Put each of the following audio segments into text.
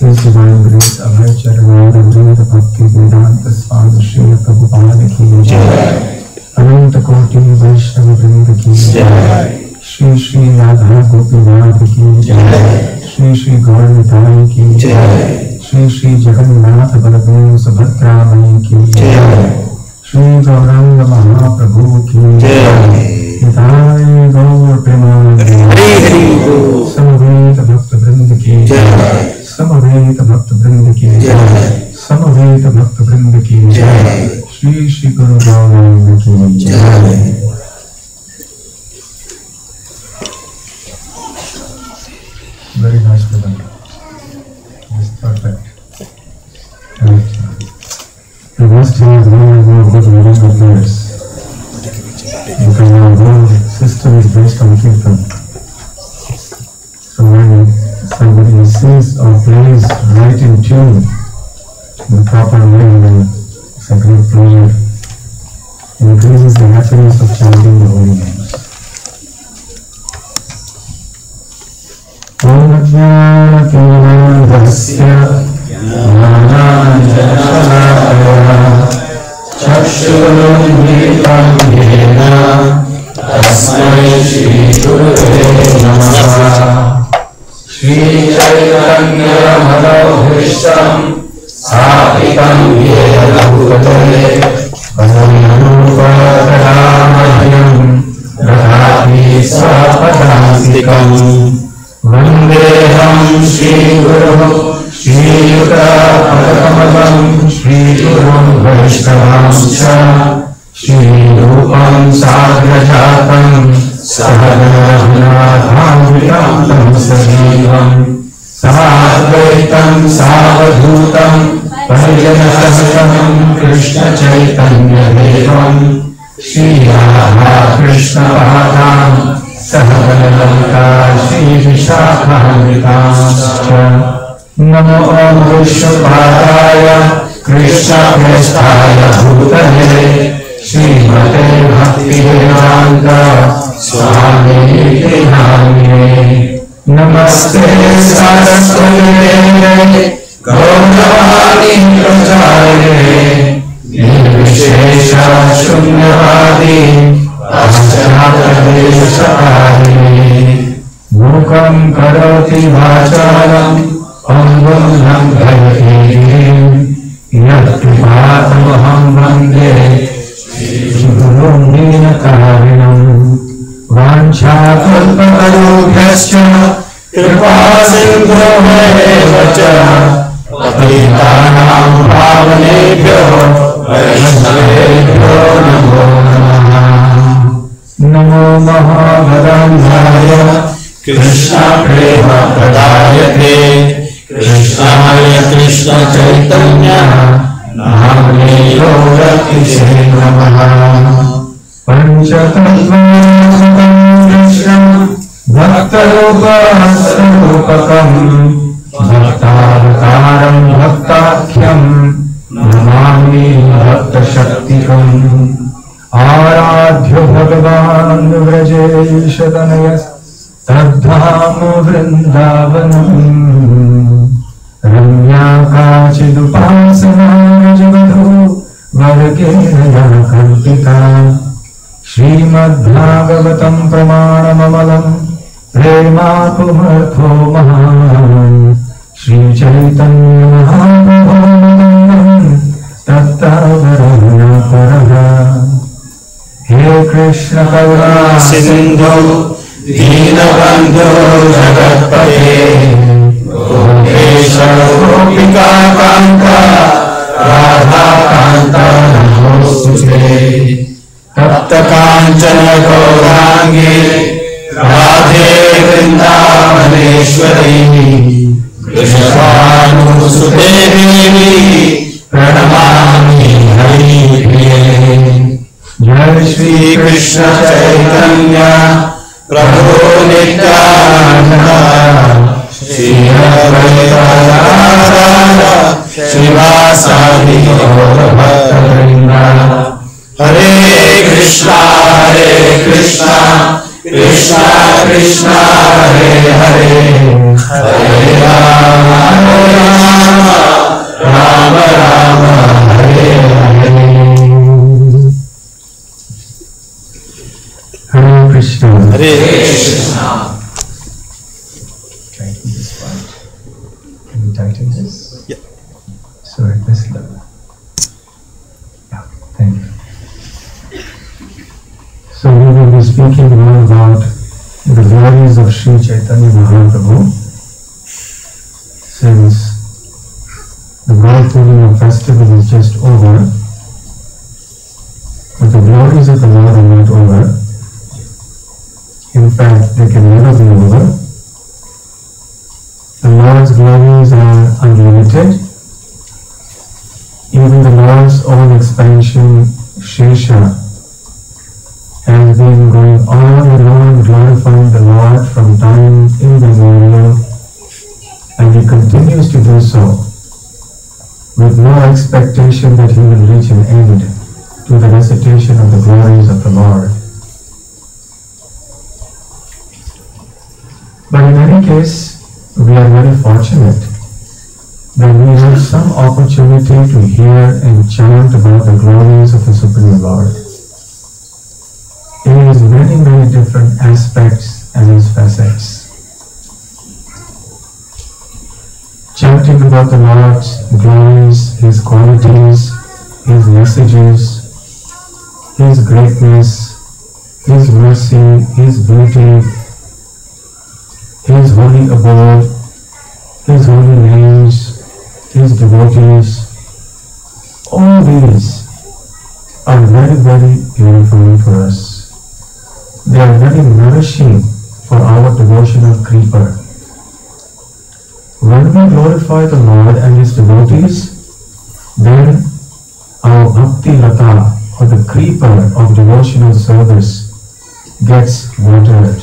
His divine grace, Abhay Charananda Bhakti Vedanta Swami Shri Prabhupada ki Jai, Ananta Koti Vaishnava Vrinda ki Jai, Shri Shri Radha Gopinath ki Jai, Shri Shri Gaur Nitai ki Jai, Shri Shri Jagannath Baladev Subhadra Mai ki Jai, Shri Gauranga Mahaprabhu ki Jai, Nitai Gaur Premanande Hari Hari Bol, Samaveta Bhakta Vrinda ki Jai, Samaveta Bhakta Vrinda ki Jai, Samaveta Bhakta Vrinda ki Jai, Shri Shri Guru Govinda ki Jai. Very nice present. It's perfect. The rest here is more and more good. years. Because our whole system is based on Kirtan. So when somebody sings or plays right in tune, in the proper way, then it's a great pleasure. It increases the happiness of chanting the holy names. Om Jnana-Timirandhasya Jnana-Anjana-Shalakaya Chakshurunmilitam Yena Tasmai Shri Gurave Namaha Shri Chaitanya Manobhishtam Sahitam Yena Bhutale Paramanopadaramayam Radhapi Swapadantikam Vandeham Shri Guru Shri Yuta Padakamalam Shri Gurum Vaishnavam Shri Rupam Sagrajatam Sahadanadhamritam Sajivam Sadvaitam Savadhutam Parijanasaham Krishna Chaitanya Devam Shri Radha Krishna Padam Sahadanalika Shri Vishakhamritam Namo Om Vishnupadaya Krishna Prestaya Bhutale Srimate Bhakti Rasamrita Swami Namine Namaste Saraswate Gauravani Prajayate Nirvishesha Shunyavadi Paschatadeshakari Mukam Karoti Vacharam Angam Nambhayate Yattipatamaham Vande Gurum Dinakarinam Vanchakalpatarubhyascha Kripa Sindhuveva cha Patitanam Pavanebhyo Vaishnavebhyo Namo Namaha Namo Mahabharandhaya Krishna Prema Pradayate Krishnaya Krishna Chaitanya Namane Yogatise Namaha Panchatattvam Krishna Bhaktarupasarupakam Bhaktavataram Bhaktakyam Namami Bhaktashaktikam Aradhya Bhagavan Vrajeshatanayas Tadham Vrindavanam Ramya Kachidupasana Rajavadhu Vargena Kalpita Srimad Bhagavatam Pramanamamalam Prema Pumartho Mahan Shri Chaitanya Mahaprabhu Tattavarana Paraha He Krishna Karuna Sindhu Deenabandhu Jagatpate Gopesha Gopika Kanta Radha Kanta Namostute Tapta Kanchana Gaurangi Radhe Vrindavaneshwari Vrishabhanusute Devi Pranamami Hari Priye Jai Shri Krishna Chaitanya Prabhu Nityananda Shri Advaita Gadadhara Srivasadi Gaura Bhaktavrinda Hare Krishna Krishna Krishna Hare Hare Hare Rama Rama Rama Hare Hare Hare Krishna Hare Krishna. Tighten this part. Can you tighten this? Yeah. So at this level. Yeah, thank you. So we will be speaking more about the glories of Sri Chaitanya Mahaprabhu, since the Gaur Purnima festival is just over, but the glories of the Lord are not over. In fact, they can never be over. The Lord's glories are unlimited. Even the Lord's own expansion, Shesha, expectation that he will reach an end to the recitation of the glories of the Lord. But in any case, we are very fortunate that we have some opportunity to hear and chant about the glories of the Supreme Lord in his many, many different aspects and his facets. Chanting about the Lord's glories, his qualities, his messages, his greatness, his mercy, his beauty, his holy abode, his holy names, his devotees. All these are very, very beautiful for us. They are very nourishing for our devotional creeper. When we glorify the Lord and his devotees, then our Bhakti Lata, or the creeper of devotional service, gets watered.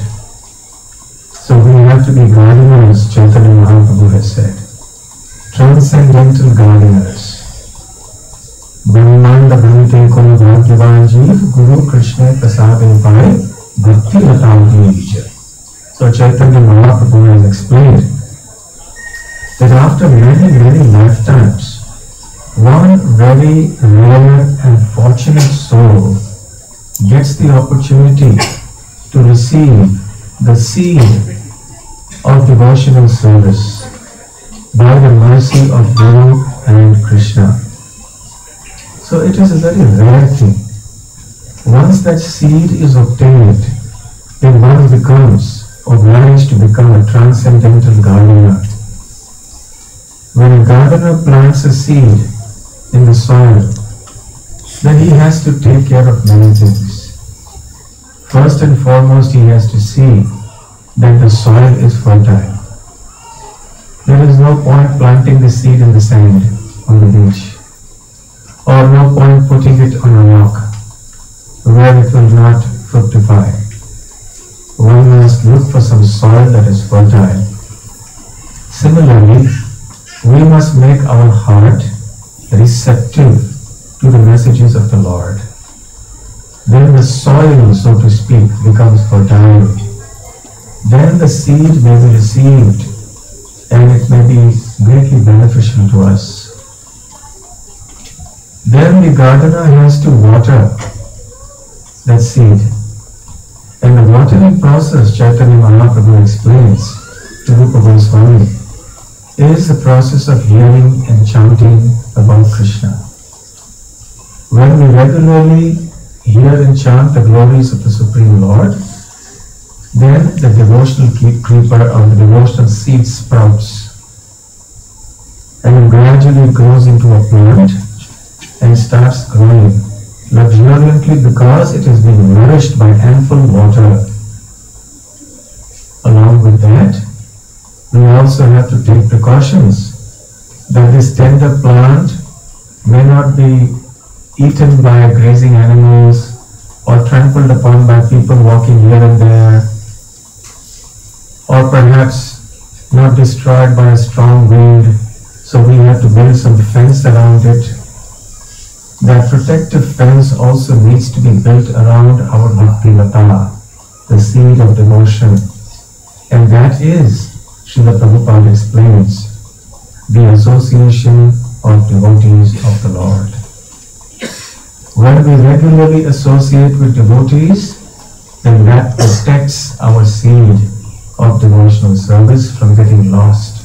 So we have to be gardeners, Chaitanya Mahaprabhu has said. Transcendental gardeners. Brahmanda Bhamite Kona Bhagyavan Jeev Guru Krishna Prasade Pai Bhakti Lata. So Chaitanya Mahaprabhu has explained that after many, many lifetimes, one very rare and fortunate soul gets the opportunity to receive the seed of devotional service by the mercy of Guru and Krishna. So it is a very rare thing. Once that seed is obtained, then one becomes obliged to become a transcendental gardener. When a gardener plants a seed in the soil, then he has to take care of many things. First and foremost, he has to see that the soil is fertile. There is no point planting the seed in the sand on the beach, or no point putting it on a rock where it will not fructify. One must look for some soil that is fertile. Similarly, we must make our heart receptive to the messages of the Lord. Then the soil, so to speak, becomes fertile. Then the seed may be received and it may be greatly beneficial to us. Then the gardener has to water that seed. And the watering process, Chaitanya Mahaprabhu explains to Rupa Goswami, is the process of hearing and chanting about Krishna. When we regularly hear and chant the glories of the Supreme Lord, then the devotional creeper or the devotional seed sprouts and gradually grows into a plant and starts growing luxuriantly because it is being nourished by ample water. Along with that, we also have to take precautions that this tender plant may not be eaten by grazing animals or trampled upon by people walking here and there, or perhaps not destroyed by a strong wind. So we have to build some fence around it. That protective fence also needs to be built around our Bhakti Lata, the seed of devotion. And that is, Srila Prabhupada explains, the association of devotees of the Lord. When we regularly associate with devotees, then that protects our seed of devotional service from getting lost.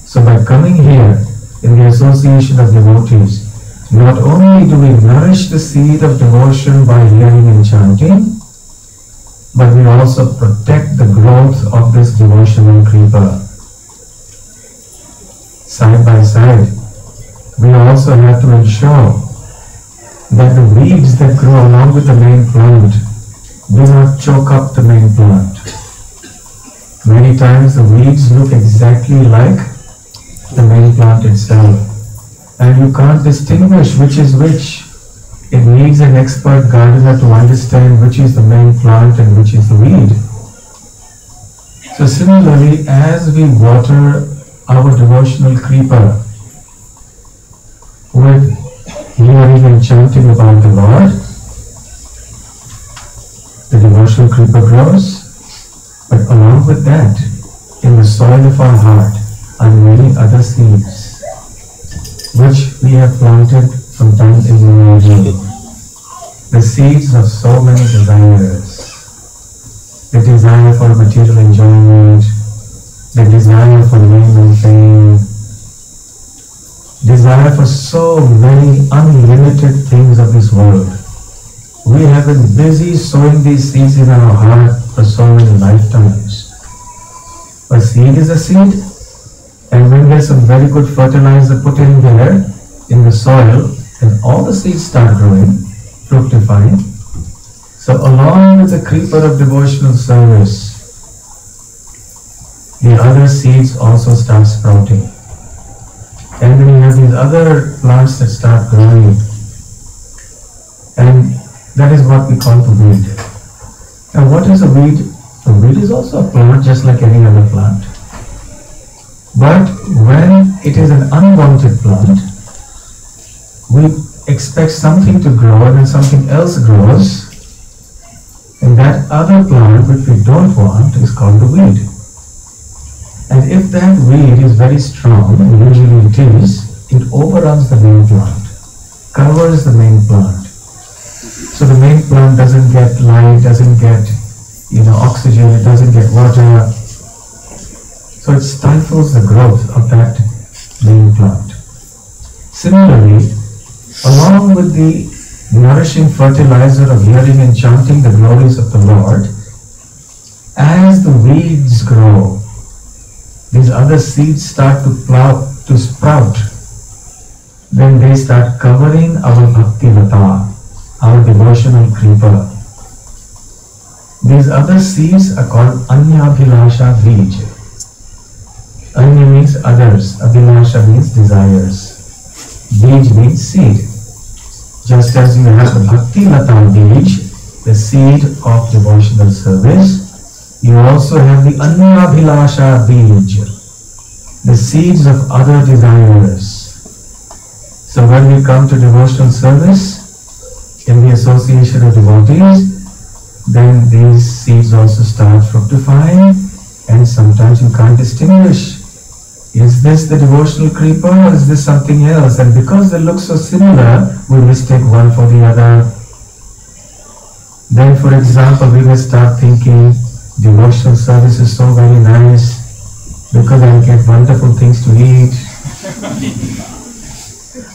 So by coming here in the association of devotees, not only do we nourish the seed of devotion by hearing and chanting, but we also protect the growth of this devotional creeper. Side by side, we also have to ensure that the weeds that grow along with the main plant do not choke up the main plant. Many times the weeds look exactly like the main plant itself, and you can't distinguish which is which. It needs an expert gardener to understand which is the main plant and which is the weed. So similarly, as we water our devotional creeper, with hearing and chanting about the Lord, the devotional creeper grows. But along with that, in the soil of our heart are many other seeds, which we have planted from time immemorial. The seeds of so many desires. The desire for material enjoyment, the desire for name and fame, desire for so many unlimited things of this world. We have been busy sowing these seeds in our heart for so many lifetimes. A seed is a seed, and when there's some very good fertilizer put in there, in the soil, then all the seeds start growing, fructifying. So along with the creeper of devotional service, the other seeds also start sprouting. And then you have these other plants that start growing. And that is what we call the weed. Now what is a weed? A weed is also a plant just like any other plant. But when it is an unwanted plant, we expect something to grow and then something else grows. And that other plant which we don't want is called the weed. And if that weed is very strong, and usually it is, it overruns the main plant, covers the main plant. So the main plant doesn't get light, doesn't get oxygen, it doesn't get water. So it stifles the growth of that main plant. Similarly, along with the nourishing fertilizer of hearing and chanting the glories of the Lord, as the weeds grow, these other seeds start to sprout. Then they start covering our bhakti lata, our devotional creeper. These other seeds are called Anyabhilasha Bij. Anya means others, Abhilasha means desires. Bij means seed. Just as you have the Bhakti Lata Bij, the seed of devotional service, you also have the Anyabhilasha Bij, the seeds of other desires. So when we come to devotional service, in the association of devotees, then these seeds also start fructifying, and sometimes you can't distinguish. Is this the devotional creeper or is this something else? And because they look so similar, we mistake one for the other. Then for example, we may start thinking, devotional service is so very nice because I get wonderful things to eat.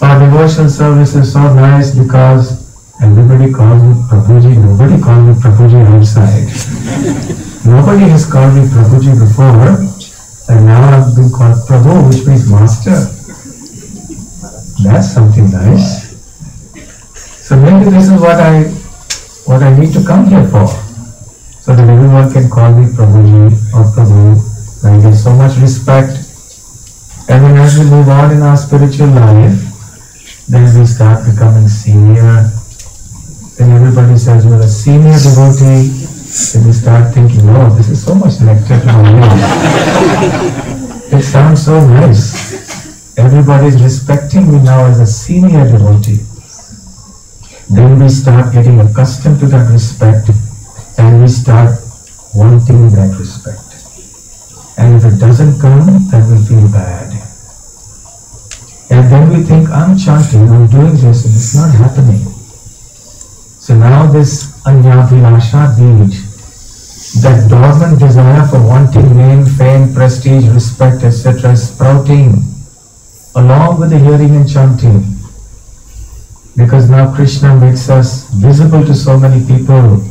Or devotional service is so nice because everybody calls me Prabhuji. Nobody called me Prabhuji outside. Nobody has called me Prabhuji before, and now I've been called Prabhu, which means master. That's something nice. So maybe this is what I need to come here for, so that everyone can call me Prabhuji or Prabhu. I get so much respect. And then as we move on in our spiritual life, then we start becoming senior. Then everybody says you're a senior devotee. Then we start thinking, oh, this is so much nectar to my mouth. It sounds so nice. Everybody is respecting me now as a senior devotee. Then we start getting accustomed to that respect, and we start wanting that respect. And if it doesn't come, then we feel bad. And then we think, I'm chanting, I'm doing this, and it's not happening. So now this Anyabhilasha Bij, that dormant desire for wanting name, fame, prestige, respect, etc. is sprouting along with the hearing and chanting. Because now Krishna makes us visible to so many people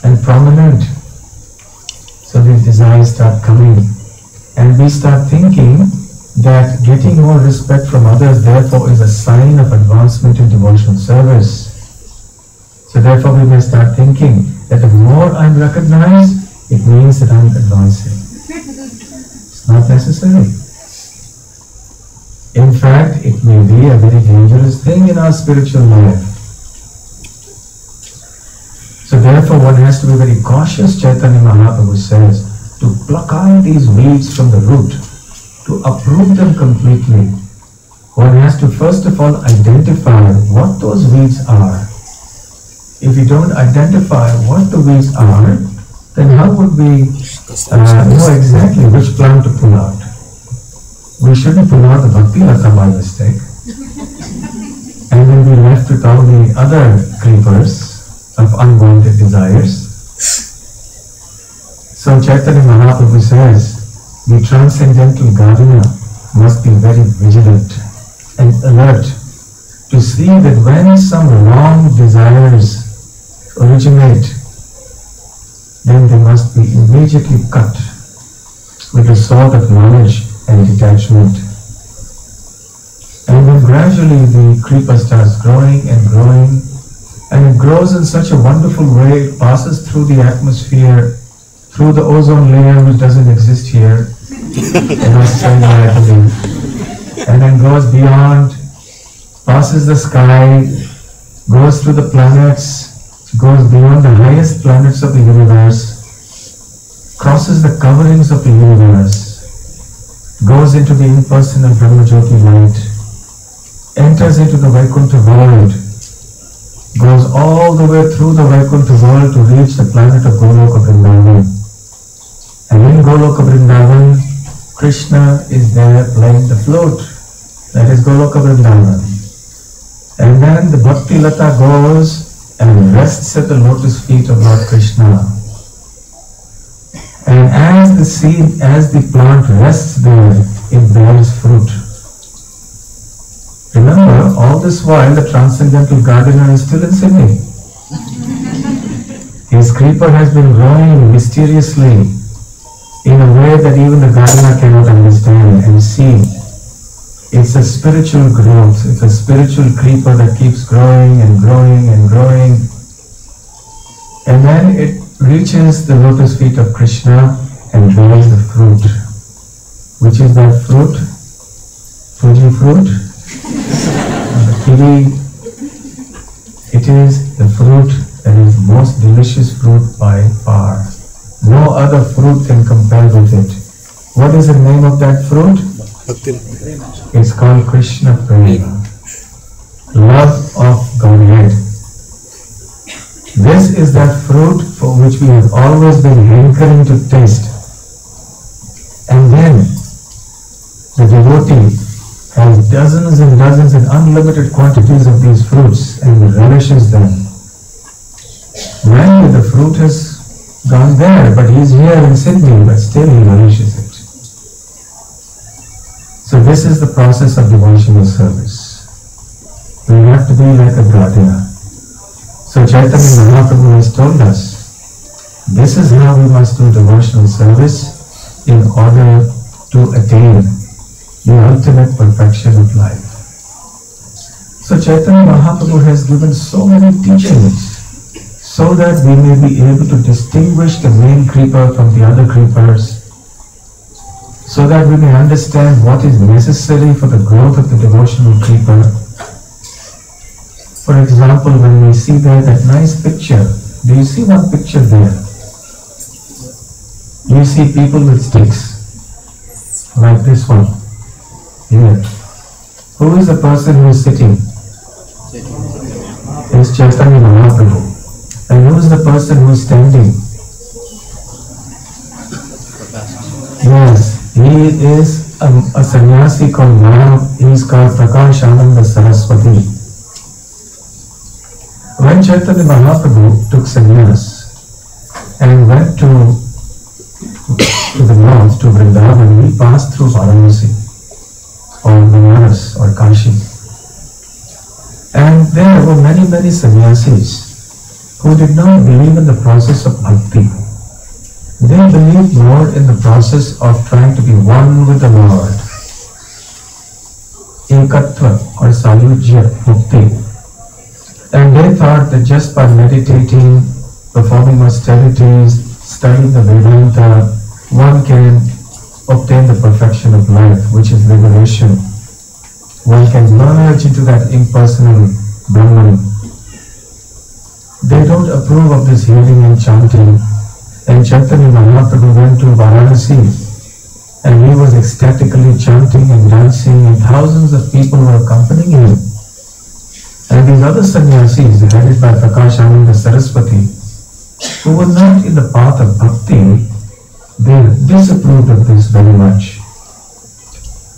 and prominent. So these desires start coming. And we start thinking that getting more respect from others therefore is a sign of advancement in devotional service. So therefore we may start thinking that the more I'm recognized, it means that I'm advancing. It's not necessary. In fact, it may be a very dangerous thing in our spiritual life. So therefore one has to be very cautious, Chaitanya Mahaprabhu says, to pluck out these weeds from the root, to uproot them completely. one has to first of all identify what those weeds are. If you don't identify what the weeds are, then how would we know exactly which plant to pull out? We shouldn't pull out the Bhakti Lata by mistake. And then we're left with all the other creepers of unwanted desires. So Chaitanya Mahaprabhu says, the transcendental gardener must be very vigilant and alert to see that when some wrong desires originate, then they must be immediately cut with the sword of knowledge and detachment. And then gradually the creeper starts growing and growing, and it grows in such a wonderful way. It passes through the atmosphere, through the ozone layer which doesn't exist here in Australia, I believe, and then goes beyond, passes the sky, goes through the planets, goes beyond the highest planets of the universe, crosses the coverings of the universe, goes into the impersonal Brahmajyoti light, enters into the Vaikuntha world, goes all the way through the Vaikuntha world to reach the planet of Goloka Vrindavan. And in Goloka Vrindavan, Krishna is there playing the flute. That is Goloka Vrindavan. And then the Bhakti Lata goes and rests at the lotus feet of Lord Krishna. And as the seed, as the plant rests there, it bears fruit. Remember, all this while the transcendental gardener is still in Sydney. His creeper has been growing mysteriously in a way that even the gardener cannot understand and see. It's a spiritual growth. It's a spiritual creeper that keeps growing and growing and growing. And then it reaches the lotus feet of Krishna and bears the fruit. Which is that fruit? Fuji fruit? The kiwi. It is the fruit that is the most delicious fruit by far. No other fruit can compare with it. What is the name of that fruit? It's called Krishna Prema. Love of Godhead. This is that fruit for which we have always been hankering to taste. And then the devotee has dozens and dozens and unlimited quantities of these fruits and relishes them. When the fruit has gone there, but he's here in Sydney, but still he relishes it. So this is the process of devotional service. We have to be like a gardener. So Chaitanya Mahaprabhu has told us, this is how we must do devotional service in order to attain the ultimate perfection of life. So Chaitanya Mahaprabhu has given so many teachings so that we may be able to distinguish the main creeper from the other creepers, so that we may understand what is necessary for the growth of the devotional creeper. For example, when we see there that nice picture, do you see one picture there? You see people with sticks, like this one, here. Who is the person who is sitting? It's Chaitanya Mahaprabhu. And who is the person who is standing? Yes, he is a sannyasi called Mahav. He is called Prakashananda Saraswati. When Chaitanya Mahaprabhu took sannyas and went to the north, to Vrindavan, he passed through Varanasi or Banaras or Kashi. And there were many sannyasis who did not believe in the process of bhakti. They believed more in the process of trying to be one with the Lord. Ekatva or Sayujya Mukti. And they thought that just by meditating, performing austerities, studying the Vedanta, one can obtain the perfection of life, which is liberation. One can merge into that impersonal Brahman. They don't approve of this healing and chanting. And Chaitanya Mahaprabhu went to Varanasi And he was ecstatically chanting and dancing, and thousands of people were accompanying him. And these other sannyasis, headed by Prakashananda Saraswati, who were not in the path of bhakti, they disapproved of this very much.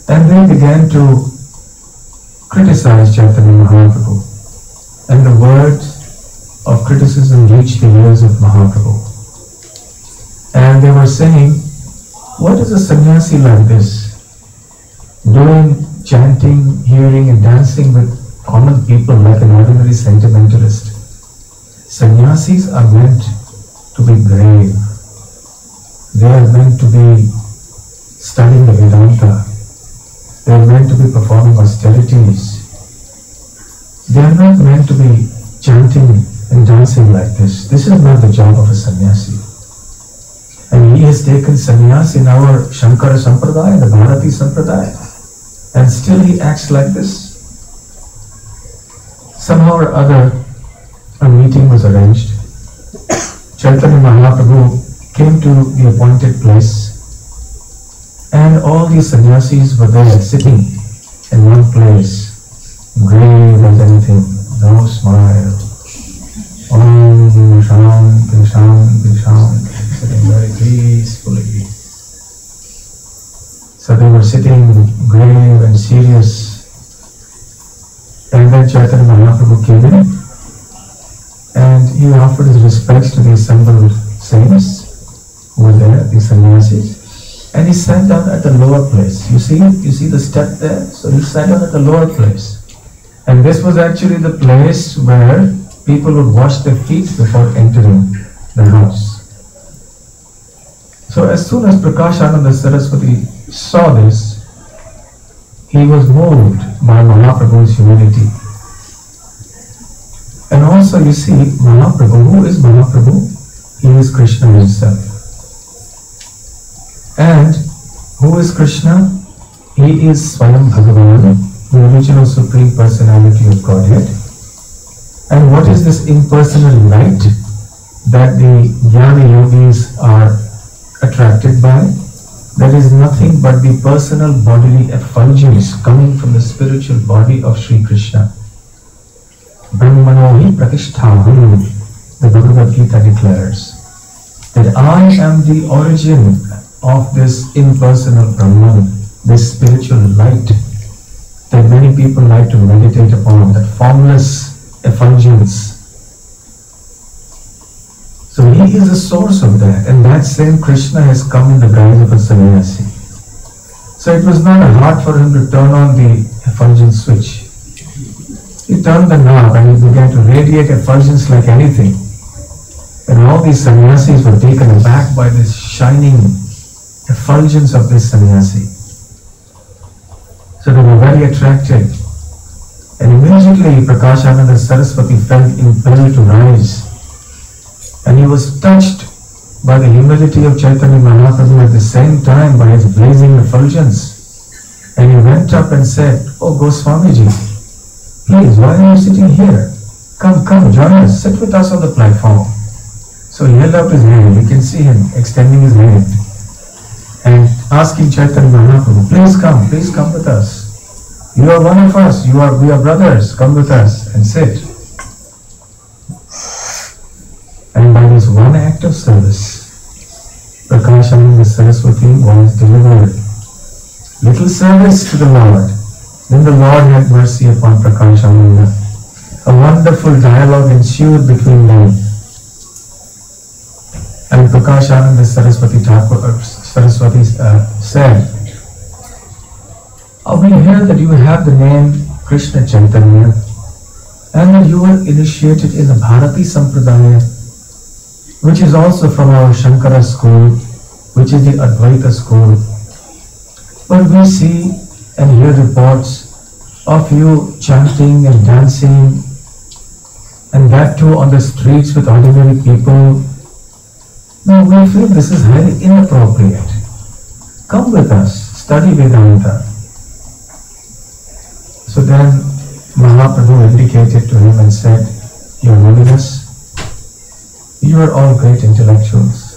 And they began to criticize Chaitanya Mahaprabhu. And the words of criticism reached the ears of Mahaprabhu. And they were saying, what is a sannyasi like this, doing chanting, hearing and dancing with common people like an ordinary sentimentalist? Sannyasis are meant to be brave. They are meant to be studying the Vedanta. They are meant to be performing austerities. They are not meant to be chanting and dancing like this. This is not the job of a sannyasi. And he has taken sannyas in our Shankara Sampradaya, the Bharati Sampradaya, and still he acts like this. Somehow or other, a meeting was arranged. Chaitanya Mahaprabhu came to the appointed place, and all these sannyasis were there sitting in one place, grave as anything, no smile. Om Shanti Shanti Shanti, sitting very peacefully. So they were sitting grave and serious. And then Chaitanya Mahaprabhu came in and he offered his respects to the assembled saints who were there, the sannyasis. And he sat down at the lower place. You see the step there? So he sat down at the lower place. And this was actually the place where people would wash their feet before entering the house. So as soon as Prakashananda Saraswati saw this, he was moved by Mahaprabhu's humility. And also you see, Mahaprabhu, who is Mahaprabhu? He is Krishna himself. And who is Krishna? He is Swayam Bhagavan, the original Supreme Personality of Godhead. And what is this impersonal light that the Jnana Yogis are attracted by? That is nothing but the personal bodily effulgence coming from the spiritual body of Sri Krishna. Brahmanohi Pratishtaham, the Bhagavad Gita declares that I am the origin of this impersonal Brahman, this spiritual light that many people like to meditate upon, that formless effulgence. So he is the source of that, and that same Krishna has come in the guise of a sannyasi. So it was not hard for him to turn on the effulgence switch. He turned the knob and he began to radiate effulgence like anything. And all these sannyasis were taken aback by this shining effulgence of this sannyasi. So they were very attracted. And immediately Prakashananda Saraswati felt impelled to rise. And he was touched by the humility of Chaitanya Mahaprabhu at the same time by his blazing effulgence. And he went up and said, "Oh Goswamiji, please, why are you sitting here? Come, join us, sit with us on the platform." So he held up his hand, you can see him extending his hand and asking Chaitanya Mahaprabhu, please come with us. You are one of us, we are brothers, come with us and sit. And by this one act of service, Prakashananda Saraswati was delivered. Little service to the Lord. Then the Lord had mercy upon Prakashananda. A wonderful dialogue ensued between them. And Prakashananda Saraswati said, we hear that you have the name Krishna Chaitanya and that you were initiated in the Bharati Sampradaya, which is also from our Shankara school, which is the Advaita school. But we see and hear reports of you chanting and dancing, and that too on the streets with ordinary people. Now we feel this is highly inappropriate. Come with us, study Vedanta. So then Mahaprabhu indicated to him and said, Your Holiness, you are all great intellectuals.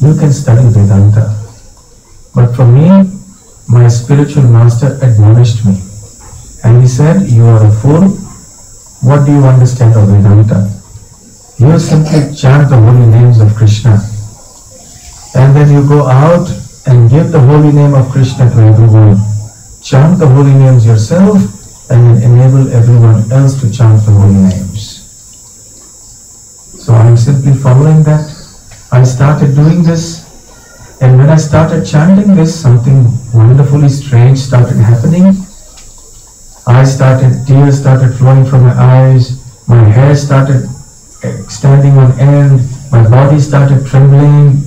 You can study Vedanta. But for me, my spiritual master admonished me. And he said, you are a fool. What do you understand of Vedanta? You simply chant the holy names of Krishna. And then you go out and give the holy name of Krishna to everyone. Chant the holy names yourself and then enable everyone else to chant the holy names. So I'm simply following that. I started doing this, and when I started chanting this, something wonderfully strange started happening. Tears started flowing from my eyes, my hair started standing on end, my body started trembling,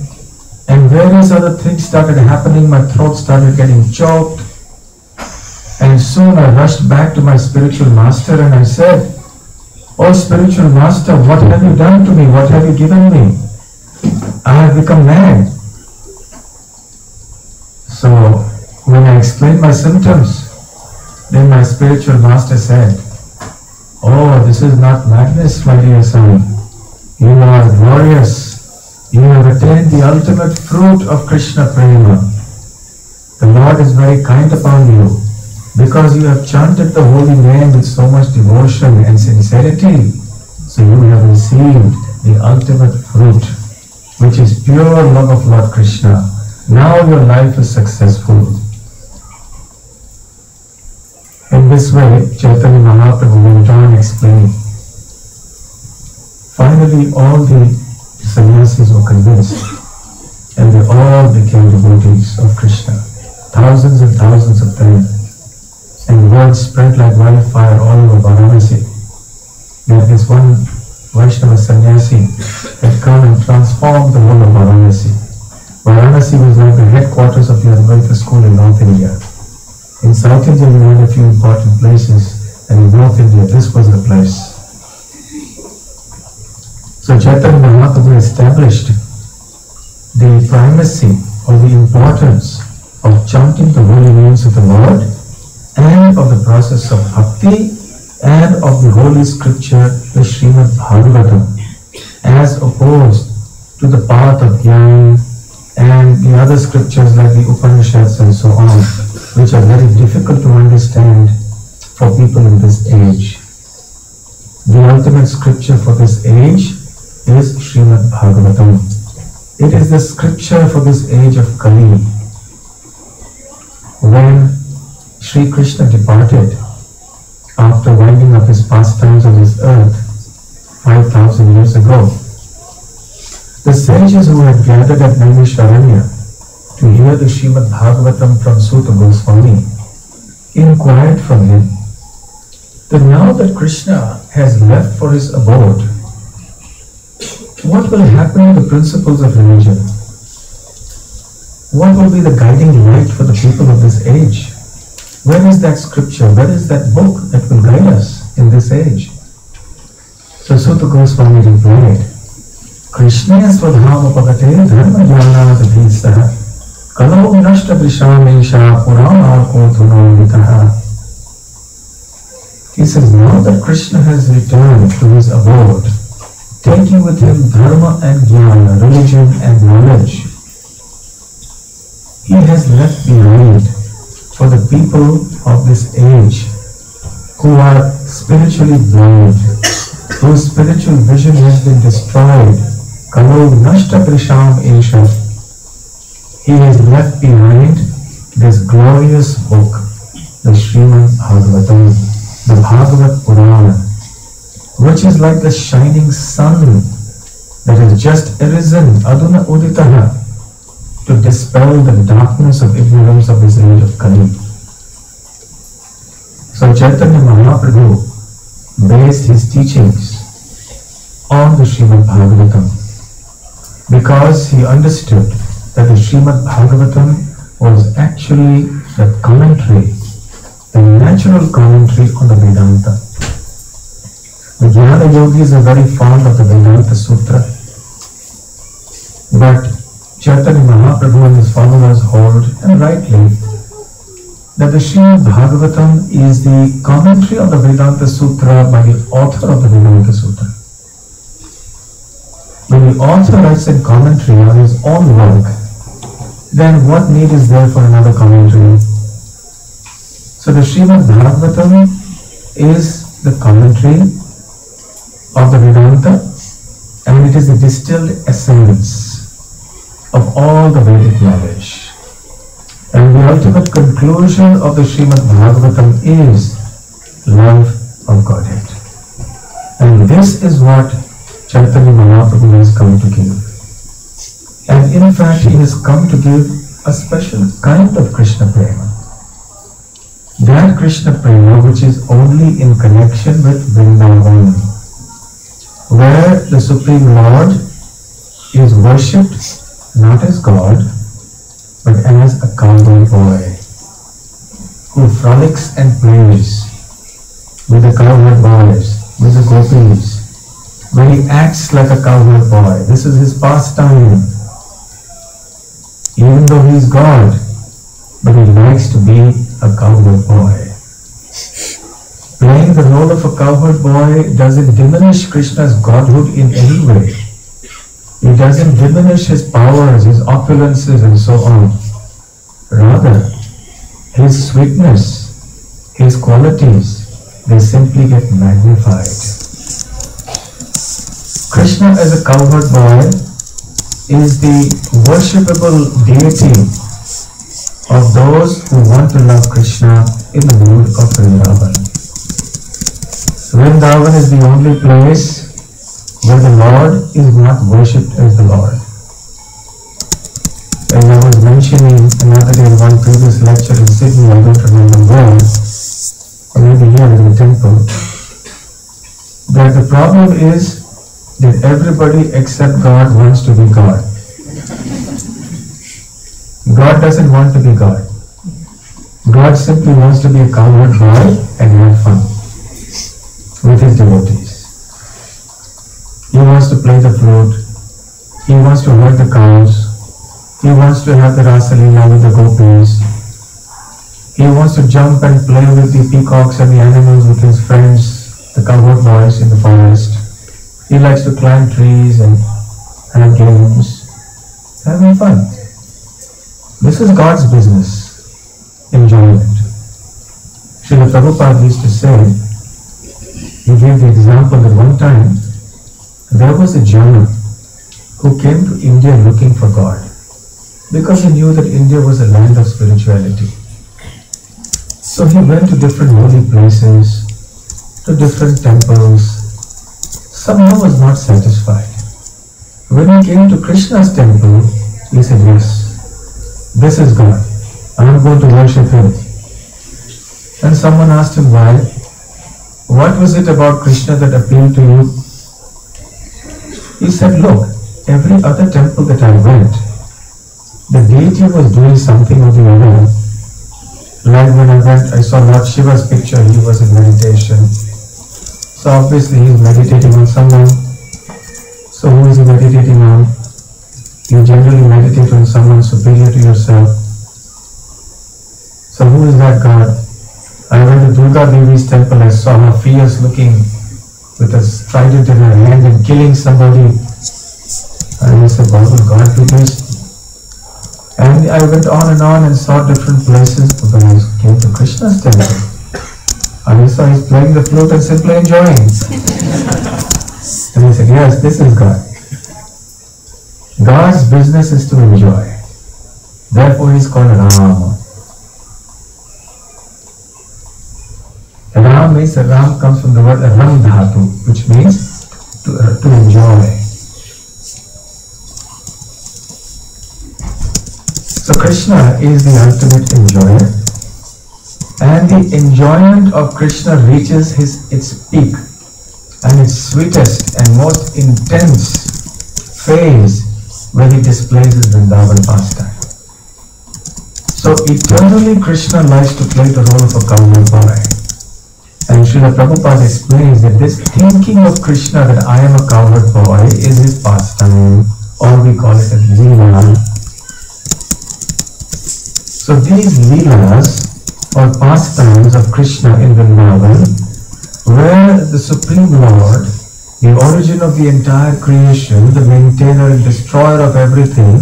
and various other things started happening. My throat started getting choked, and soon I rushed back to my spiritual master and I said, "Oh spiritual master, what have you done to me? What have you given me? I have become mad." So when I explained my symptoms, then my spiritual master said, "Oh, this is not madness, my dear son. You are glorious. You have attained the ultimate fruit of Krishna Prema. The Lord is very kind upon you because you have chanted the holy name with so much devotion and sincerity. So you have received the ultimate fruit, which is pure love of Lord Krishna. Now your life is successful." In this way, Chaitanya Mahaprabhu went on explaining. Finally, all the sannyasis were convinced, and they all became devotees of Krishna. Thousands and thousands of them. And word spread like wildfire all over Varanasi. There is one Vaishnava sannyasi had come and transformed the whole of Varanasi. Varanasi was like the headquarters of the Advaita school in North India. In South India we had a few important places, and in North India this was the place. So Chaitanya Mahaprabhu established the primacy or the importance of chanting the holy names of the Lord and of the process of bhakti and of the holy scripture, the Srimad Bhagavatam, as opposed to the path of Jnana and the other scriptures like the Upanishads and so on, which are very difficult to understand for people in this age. The ultimate scripture for this age is Srimad Bhagavatam. It is the scripture for this age of Kali. When Sri Krishna departed after winding up his pastimes on this earth 5,000 years ago, the sages who had gathered at Naimisharanya to hear the Srimad Bhagavatam from Suta Goswami inquired from him that now that Krishna has left for his abode, what will happen to the principles of religion? What will be the guiding light for the people of this age? Where is that scripture? Where is that book that will guide us in this age? So Suta Goswami replied, "Krishna swadhama pagate dharma jnana dhisah kalau nashta vishamesha purana kodhuno vitaha." He says, now that Krishna has returned to his abode, taking with him dharma and jnana, religion and knowledge, he has left behind for the people of this age who are spiritually blind, whose spiritual vision has been destroyed. Kalo nashta prisham esha. He has left behind this glorious book, the Srimad Bhagavatam, the Bhagavad Purana, which is like the shining sun that has just arisen, aduna uditaha, to dispel the darkness of ignorance of this age of Kali. So Chaitanya Mahaprabhu based his teachings on the Srimad Bhagavatam because he understood that the Srimad Bhagavatam was actually the commentary, the natural commentary on the Vedanta. The Jnana Yogis are very fond of the Vedanta Sutra, but Chaitanya Mahaprabhu and his followers hold, and rightly, that the Srimad Bhagavatam is the commentary on the Vedanta Sutra by the author of the Vedanta Sutra. When the author writes a commentary on his own work, then what need is there for another commentary? So the Srimad Bhagavatam is the commentary of the Vedanta, and it is the distilled essence of all the Vedic knowledge. And the ultimate conclusion of the Srimad Bhagavatam is love of Godhead. And this is what Chaitanya Mahaprabhu has come to give. And in fact, he has come to give a special kind of Krishna Prema. That Krishna Prema which is only in connection with Vrindavan, where the Supreme Lord is worshipped not as God, but as a cowboy boy who frolics and plays with the cowherd boys, with the gopis, where he acts like a cowherd boy. This is his pastime. Even though he is God, but he likes to be a cowherd boy. Playing the role of a cowherd boy doesn't diminish Krishna's godhood in any way. It doesn't diminish his powers, his opulences and so on. Rather, his sweetness, his qualities, they simply get magnified. Krishna as a cowherd boy is the worshipable deity of those who want to love Krishna in the mood of Vrindavan. Vrindavan is the only place where the Lord is not worshipped as the Lord. As I was mentioning another day in one previous lecture in Sydney, I don't remember where, or maybe here in the temple, that the problem is that everybody except God wants to be God. God doesn't want to be God. God simply wants to be a cowherd boy and have fun with his devotees. He wants to play the flute. He wants to herd the cows. He wants to have the Rasa Leela with the gopis. He wants to jump and play with the peacocks and the animals with his friends, the cowherd boys in the forest. He likes to climb trees and have games, having fun. This is God's business, enjoyment. Srila Prabhupada used to say, he gave the example that one time there was a Jain who came to India looking for God because he knew that India was a land of spirituality. So he went to different holy places, to different temples. Somehow was not satisfied. When he came to Krishna's temple, he said, yes, this is God. I am going to worship him. And someone asked him why. What was it about Krishna that appealed to you? He said, look, every other temple that I went, the deity was doing something or the other. Like when I went, I saw Lord Shiva's picture, he was in meditation. So obviously he is meditating on someone. So who is he meditating on? You generally meditate on someone superior to yourself. So who is that God? I went to Durga Devi's temple, I saw her fierce looking with a trident in her hand and killing somebody. And I said, why would God do this? And I went on and saw different places. But when I came to Krishna's temple, I saw he's playing the flute and simply enjoying. And I said, yes, this is God. God's business is to enjoy. Therefore he is called Ram. Ram means, Ram comes from the word Ram Dhatu, which means to enjoy. So Krishna is the ultimate enjoyer, and the enjoyment of Krishna reaches its peak and its sweetest and most intense phase when he displays his Vrindavan pastime. So eternally Krishna likes to play the role of a cowboy boy. And Srila Prabhupada explains that this thinking of Krishna that I am a cowherd boy is his pastime, or we call it a Leela. So these Leelas or pastimes of Krishna in Vrindavan, where the Supreme Lord, the origin of the entire creation, the maintainer and destroyer of everything,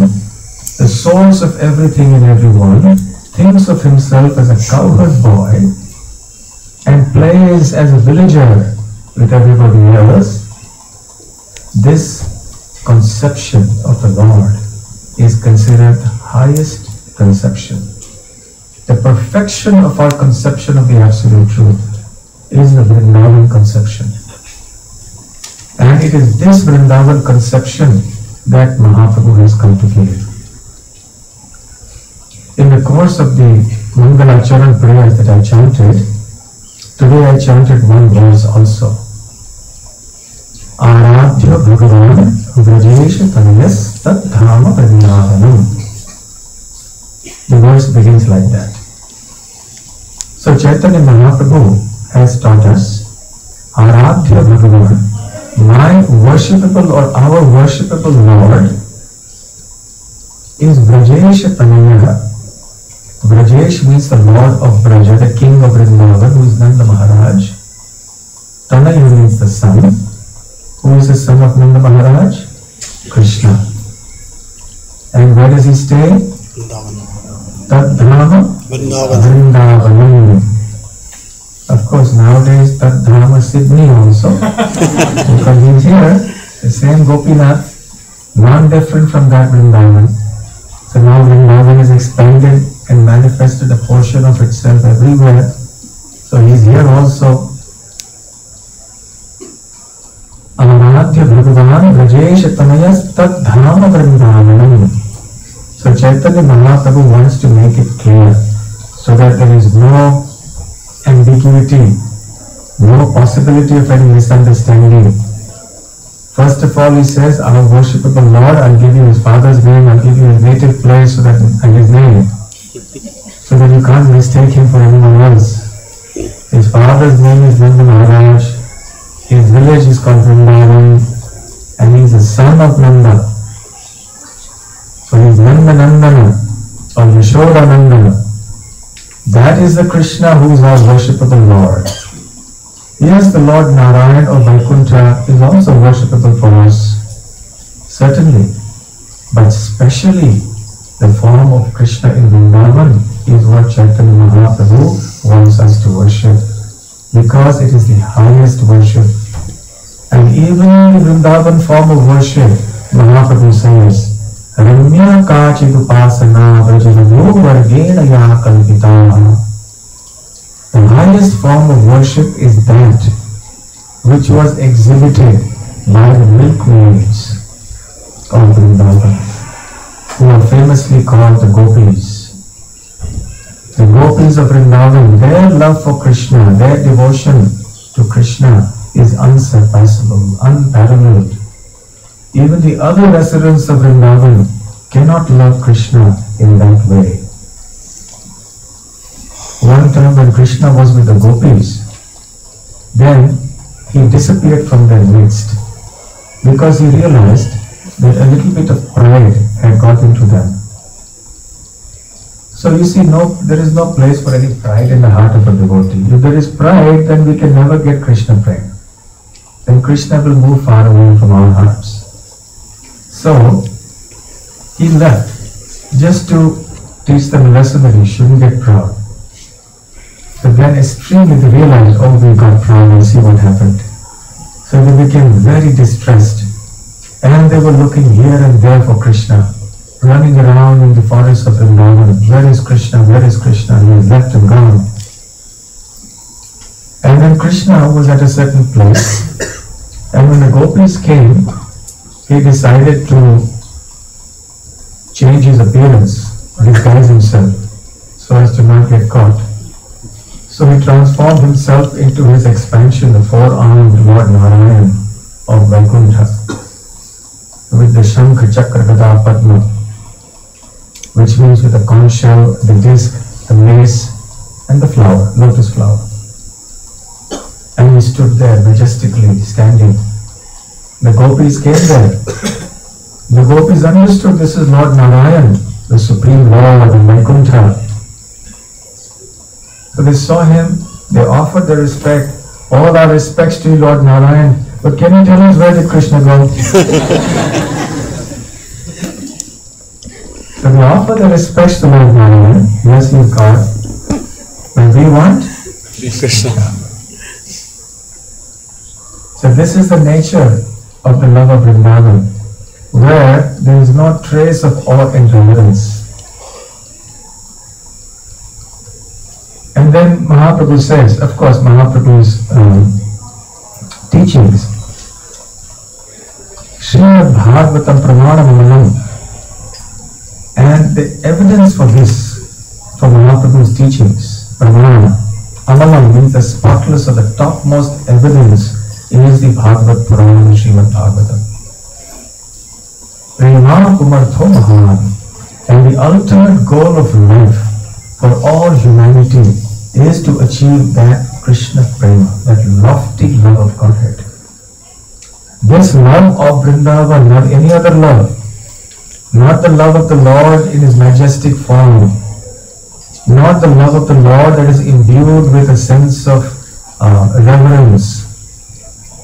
the source of everything and everyone, thinks of himself as a cowherd boy and plays as a villager with everybody else, this conception of the Lord is considered the highest conception. The perfection of our conception of the Absolute Truth is the Vrindavan conception. And it is this Vrindavan conception that Mahaprabhu has cultivated. In the course of the Mangalacharan prayers that I chanted, today I chanted one verse also. Aradhya Bhagavan Vrajesha Tanayas Tat Dhama Vrindavanam. The verse begins like that. So Chaitanya Mahaprabhu has taught us, Aradhya Bhagavan, my worshipable or our worshipable Lord is Vrajesha Tanaya. Vrajesh means the Lord of Vraja, the King of Vrindavan, who is Nanda Maharaj. Tanaya means the son. Who is the son of Nanda Maharaj? Krishna. And where does he stay? Tad Dhama Vrindavanam. Of course, nowadays Tad Dhama Sydney also, because he's here, the same Gopinath, non-different from that Vrindavan. So now Vrindavan is expanded and manifested a portion of itself everywhere. So he's here also. Amadhya Bhagavan Vrajesha Tanayas Tad Dhama Vrindavanam. So Chaitanya Mahaprabhu wants to make it clear so that there is no ambiguity, no possibility of any misunderstanding. First of all, he says, our worshipable Lord, I'll give you his father's name, I'll give you his native place and his name, so that you can't mistake him for anyone else. His father's name is Nanda Maharaj, his village is called Vrindavan, and he is the son of Nanda. So he is Nanda Nandana or Yashoda Nandana. That is the Krishna who is our worshipable Lord. Yes, the Lord Narayan or Vaikuntha is also worshipable for us, certainly, but specially the form of Krishna in Vrindavan is what Chaitanya Mahaprabhu wants us to worship, because it is the highest worship. And even in the Vrindavan form of worship, Mahaprabhu says, Ramya Kachid Upasana Vrajalamu Vargena Ya Kalpita. The highest form of worship is that which was exhibited by the milkmaids of Vrindavan, who are famously called the Gopis. The Gopis of Vrindavan, their love for Krishna, their devotion to Krishna is unsurpassable, unparalleled. Even the other residents of Vrindavan cannot love Krishna in that way. One time when Krishna was with the Gopis, then he disappeared from their midst because he realized that a little bit of pride had got into them. So you see, there is no place for any pride in the heart of a devotee. If there is pride, then we can never get Krishna prema. Then Krishna will move far away from our hearts. So he left just to teach them a lesson that he shouldn't get proud. But then extremely they realized, oh, we got proud and see what happened. So they became very distressed. And they were looking here and there for Krishna, running around in the forest of Vrindavan. Where is Krishna? Where is Krishna? He has left and gone. And then Krishna was at a certain place. And when the Gopis came, he decided to change his appearance, disguise himself, so as to not get caught. So he transformed himself into his expansion, the four-armed Lord Narayan of Vaikuntha, with the Shankha Chakra Gada Padma, which means with the conch shell, the disc, the mace, and the flower, lotus flower. And he stood there majestically, standing. The Gopis came there. The Gopis understood this is Lord Narayan, the Supreme Lord of Vaikuntha. So they saw him, they offered their respect. All our respects to you, Lord Narayan. But can you tell us where did Krishna go? So offer the respects to Lord Narayan, yes, he is God, but we want Krishna. So this is the nature of the love of Vrindavan, where there is no trace of awe and reverence. And then Mahaprabhu says, of course, Mahaprabhu's teachings, Srimad Bhagavatam Pramana, and the evidence for this, for Mahaprabhu's teachings, Pramana, Amalam means the spotless or the topmost evidence is the Bhagavad Purana, the Srimad Bhagavatam. Prema Pumartho Mahan, and the ultimate goal of life for all humanity is to achieve that Krishna Prema, that lofty love of Godhead. This love of Vrindavan, not any other love, not the love of the Lord in His majestic form, not the love of the Lord that is imbued with a sense of reverence,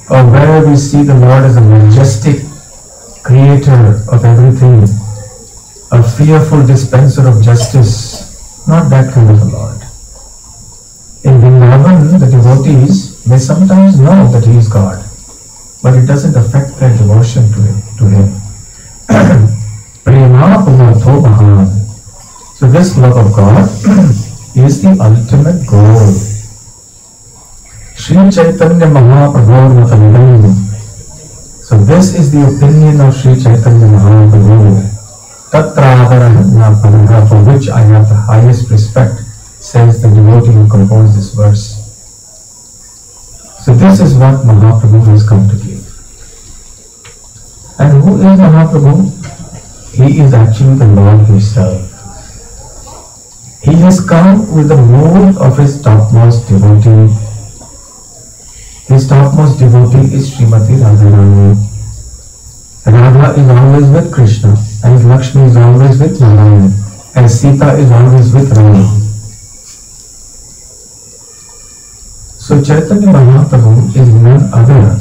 or where we see the Lord as a majestic creator of everything, a fearful dispenser of justice, not that kind of a Lord. In Vrindavan, the devotees may sometimes know that He is God, but it doesn't affect their devotion to Him. Prema Pumartho Mahan. So this love of God is the ultimate goal. Sri Chaitanya Mahaprabhu Matamidam. So this is the opinion of Sri Chaitanya Mahaprabhu. Tatra for which I have the highest respect, says the devotee who composed this verse. So this is what Mahaprabhu has come to give. And who is Mahaprabhu? He is actually the Lord Himself. He has come with the mood of His topmost devotee. His topmost devotee is Srimati Radharani. Radha is always with Krishna, and Lakshmi is always with Narayan, and Sita is always with Rama. So Chaitanya Mahaprabhu is none other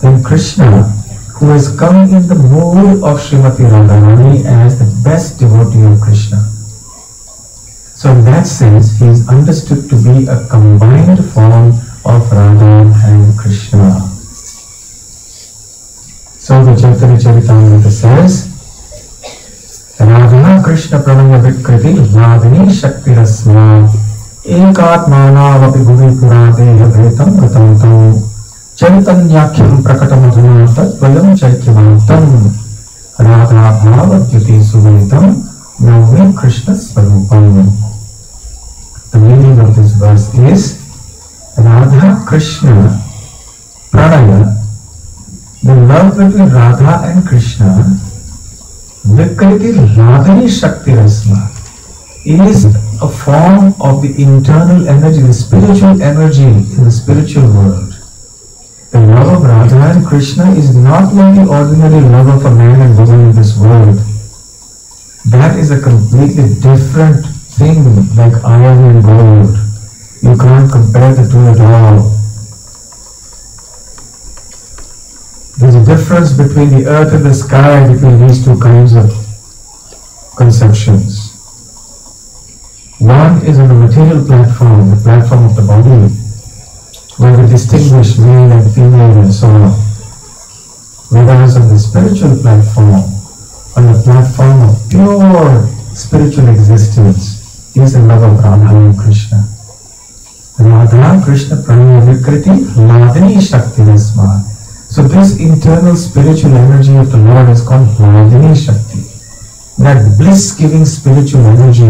than Krishna, who has come in the mood of Srimati Radharani as the best devotee of Krishna. So in that sense, he is understood to be a combined form of Radha and Krishna. So the Chaitanya Charitamrita says, Radha Krishna Pranaya Vikriti Vladini Shakti Rasma Ekatmanavapi Bhuvi Puradeha Bhetam Gatantam Chaitanyakyam Prakatamadhuna Tatvayam Chaityavantam Radha Bhavatyuti Suvetam Navmi Krishna Swarupam. The meaning of this verse is Radha Krishna Pranaya, the love between Radha and Krishna, Vikriti Radhani Shakti Rasma, is a form of the internal energy, the spiritual energy in the spiritual world. The love of Radha and Krishna is not like the ordinary love of a man and woman in this world. That is a completely different thing, like iron and gold. You can't compare the two at all. There's a difference between the earth and the sky, between these two kinds of conceptions. One is on the material platform, the platform of the body, where we distinguish male and female and so on. Whereas on the spiritual platform, on the platform of pure spiritual existence, is the love of Radha and Krishna. Radha Krishna Pranaya Vikriti Ladini Shakti Rasma. So this internal spiritual energy of the Lord is called Ladini Shakti. That bliss-giving spiritual energy,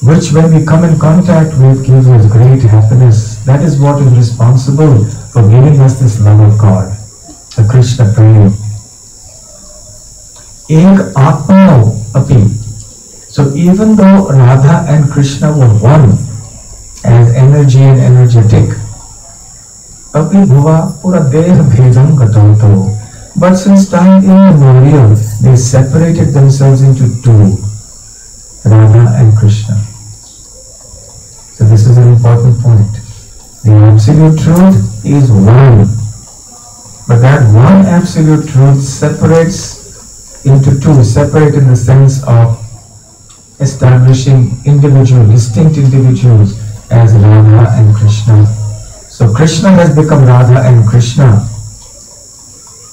which when we come in contact with gives us great happiness. That is what is responsible for giving us this love of God, the Krishna Prema. Ek Atma Api. So even though Radha and Krishna were one as energy and energetic, Api Bhuva Pura Deha Bhedam Gatanto. But since time immemorial, they separated themselves into two, Radha and Krishna. So this is an important point. The absolute truth is one, but that one absolute truth separates into two, separate in the sense of establishing distinct individuals as Radha and Krishna. So Krishna has become Radha and Krishna.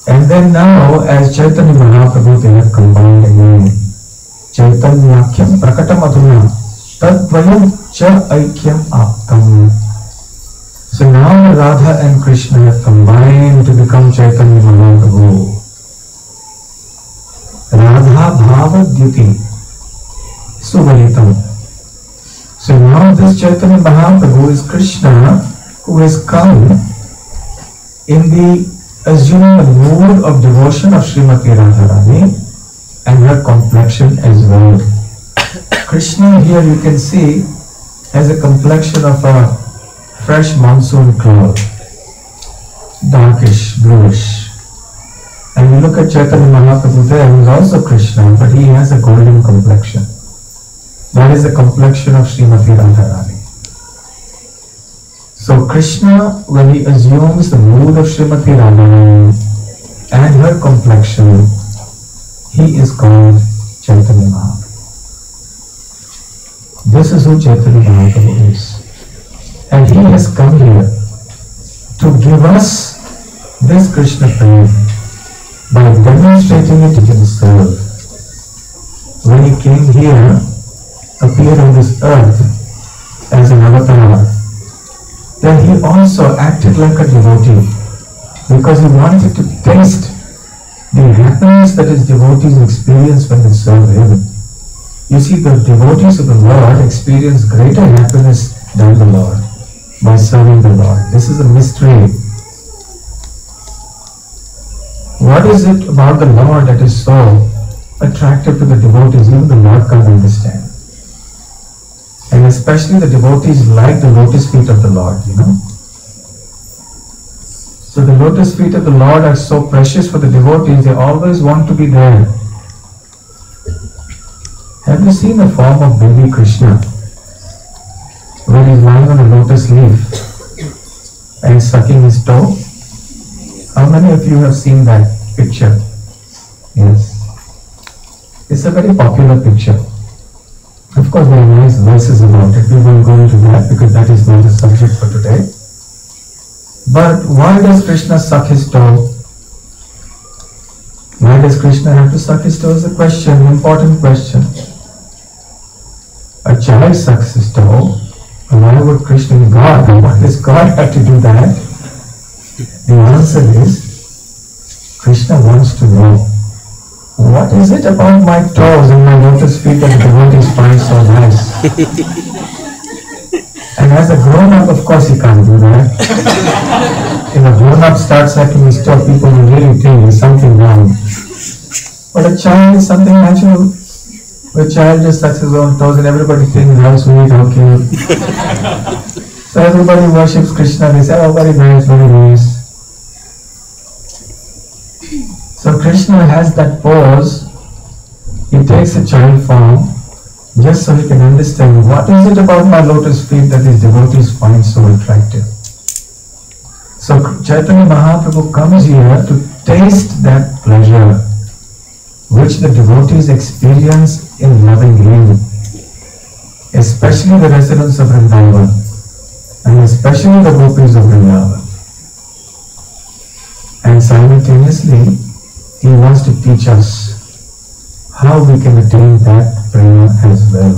And then now, as Chaitanya Mahaprabhu, they have combined again. Chaitanyakyam prakatam adhuna tadvayam cha aikyam aptam. So now Radha and Krishna have combined to become Chaitanya Mahaprabhu. Radha Bhava Dyuti Suvaritam. So now this Chaitanya Mahaprabhu is Krishna, who has come in the assumed mood of devotion of Srimati Radharani and her complexion as well. Krishna here, you can see, has a complexion of a fresh monsoon cloud, darkish, bluish. And you look at Chaitanya Mahaprabhu there, who is also Krishna, but he has a golden complexion. That is the complexion of Srimati Radharani. So Krishna, when he assumes the mood of Srimati Radharani and her complexion, he is called Chaitanya Mahaprabhu. This is who Chaitanya Mahaprabhu is. And he has come here to give us this Krishna prema by demonstrating it to himself. When he came here, appeared on this earth as an avatar, then he also acted like a devotee because he wanted to taste the happiness that his devotees experience when they serve him. You see, the devotees of the Lord experience greater happiness than the Lord by serving the Lord. This is a mystery. What is it about the Lord that is so attractive to the devotees? Even the Lord can't understand. And especially the devotees like the lotus feet of the Lord, you know. So the lotus feet of the Lord are so precious for the devotees, they always want to be there. Have you seen the form of baby Krishna when he's lying on a lotus leaf and sucking his toe? How many of you have seen that picture? Yes. It's a very popular picture. Of course, there are nice verses about it. We won't go into that because that is not the subject for today. But why does Krishna suck his toe? Why does Krishna have to suck his toe is a question, an important question. A child sucks his toe. Why would Krishna be God? Why does God have to do that? The answer is, Krishna wants to know, what is it about my toes and my lotus feet that the devotees find so nice? And as a grown-up, of course, he can't do that. If a grown-up starts sucking his toe, people will really think there's something wrong. But a child is something natural. A child just sucks his own toes and everybody thinks how sweet, how cute. So everybody worships Krishna. They say, oh, very nice, very nice. So Krishna has that pose. He takes a child form just so he can understand what is it about my lotus feet that these devotees find so attractive. So Chaitanya Mahaprabhu comes here to taste that pleasure which the devotees experience in loving him, especially the residents of Vrindavan and especially the gopis of Vrindavan. And simultaneously, he wants to teach us how we can attain that prema as well.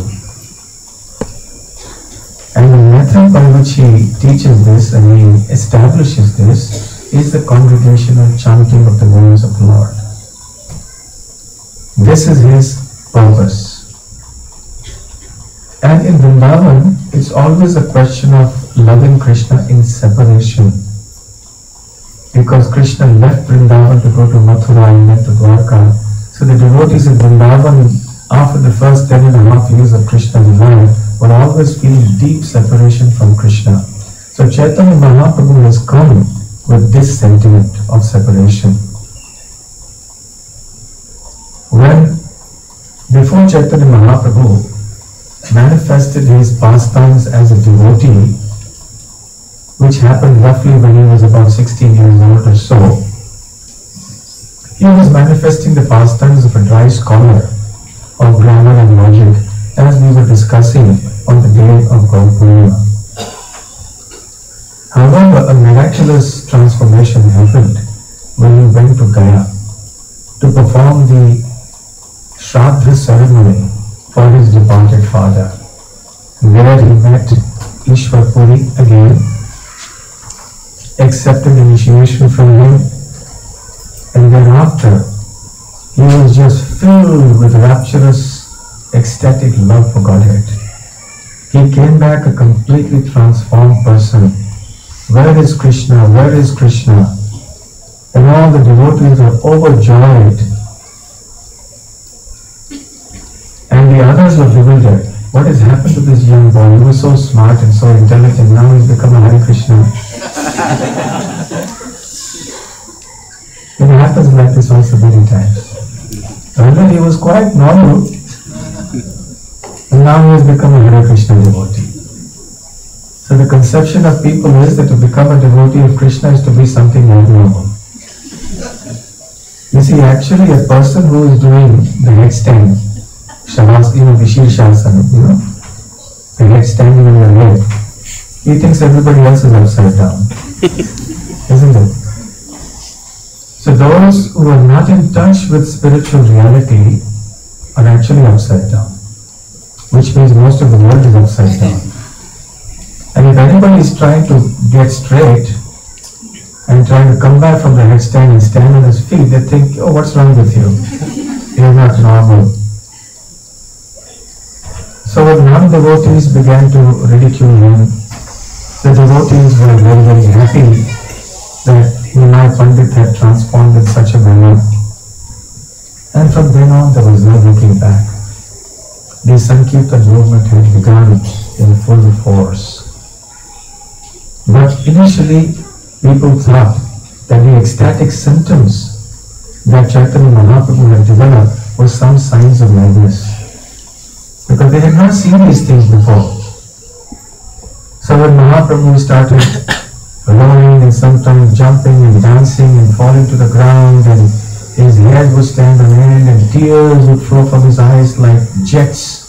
And the method by which he teaches this and he establishes this is the congregational chanting of the names of the Lord. This is his purpose. And in Vrindavan, it's always a question of loving Krishna in separation. Because Krishna left Vrindavan to go to Mathura and then to Dwarka. So the devotees in Vrindavan, after the first 10.5 years of Krishna's life, were always feeling deep separation from Krishna. So Chaitanya Mahaprabhu has come with this sentiment of separation. Before Chaitanya Mahaprabhu manifested his pastimes as a devotee, which happened roughly when he was about 16 years old or so, he was was manifesting the pastimes of a dry scholar of grammar and logic, as we were discussing on the day of Gaur Purnima. However, a miraculous transformation happened when he went to Gaya to perform the Shraddha ceremony for his departed father. There he met Ishwar Puri again, accepted initiation from him, and thereafter he was just filled with rapturous, ecstatic love for Godhead. He came back a completely transformed person. Where is Krishna? Where is Krishna? And all the devotees were overjoyed. And the others were bewildered. What has happened to this young boy? He was so smart and so intelligent. Now he's become a Hare Krishna. It happens like this also many times. Earlier he was quite normal. And now he has become a Hare Krishna devotee. So the conception of people is that to become a devotee of Krishna is to be something abnormal. You see, actually a person who is doing the headstand, Vishirshasana, the head standing on your head, he thinks everybody else is upside down. Isn't it? So those who are not in touch with spiritual reality are actually upside down, which means most of the world is upside down. And if anybody is trying to get straight and trying to come back from the headstand and stand on his feet, they think, oh, what's wrong with you? You're not normal. So when non-devotees began to ridicule him, the devotees were very, very happy that Nimai Pandit had transformed in such a manner. And from then on there was no looking back. The Sankirtan movement had begun in full force. But initially people thought that the ecstatic symptoms that Chaitanya Mahaprabhu had developed were some signs of madness, because they had not seen these things before. So when Mahaprabhu started rolling and sometimes jumping and dancing and falling to the ground, and his head would stand on end and tears would flow from his eyes like jets,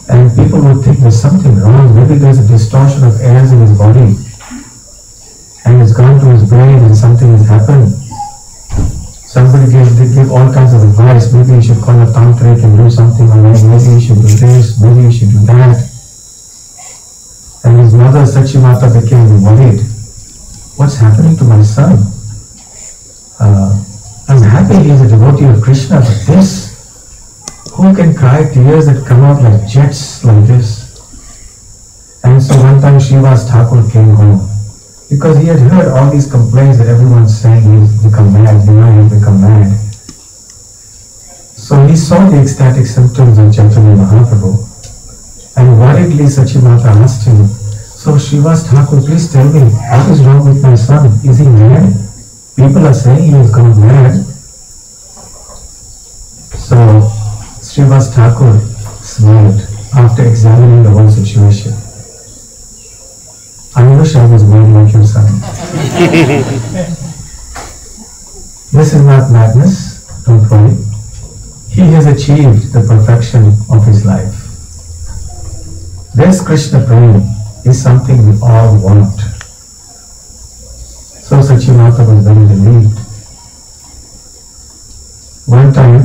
and people would think there's something wrong, maybe there's a distortion of airs in his body and it's gone to his brain and something has happened. Somebody give all kinds of advice, maybe you should call a tantric and do something, or maybe you should do this, maybe you should do that. And his mother Sachimata became worried. What's happening to my son? I'm happy he's a devotee of Krishna, but this, who can cry tears that come out like jets like this? And so one time Srivas Thakur came home, because he had heard all these complaints that everyone's saying he's become mad, he's become mad. So he saw the ecstatic symptoms of Chaitanya Mahaprabhu, and worriedly Sachimata asked him, so Srivas Thakur, please tell me, what is wrong with my son? Is he mad? People are saying he has gone mad. So Srivas Thakur smiled after examining the whole situation. I wish I was mad like your son. This is not madness, don't worry. He has achieved the perfection of his life. This Krishna Prem is something we all want. So Sachimata was very relieved. One time,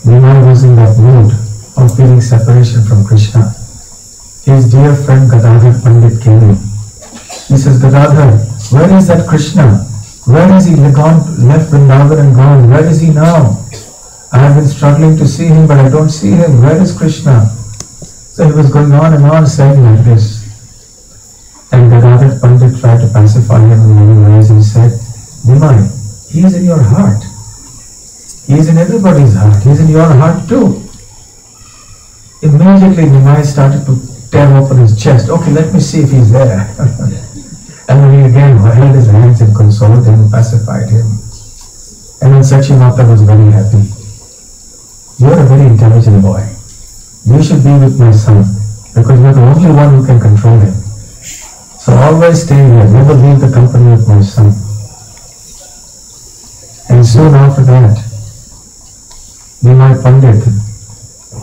Nimai was in that mood of feeling separation from Krishna. His dear friend Gadadhar Pandit came in. He says, Gadadhar, where is that Krishna? Where is he gone, left Vrindavan and gone? Where is he now? I have been struggling to see him, but I don't see him. Where is Krishna? So he was going on and on saying like this. And Gadadhar Pandit tried to pacify him in many ways and said, Nimai, he is in your heart. He is in everybody's heart. He is in your heart too. Immediately Nimai started to tear open his chest. Okay, let me see if he's there. And then he again held his hands and consoled him and pacified him. And then Sachimata was very happy. You're a very intelligent boy. You should be with my son, because you're the only one who can control him. So always stay here, never leave the company of my son. soon after that, Nimai Pandit,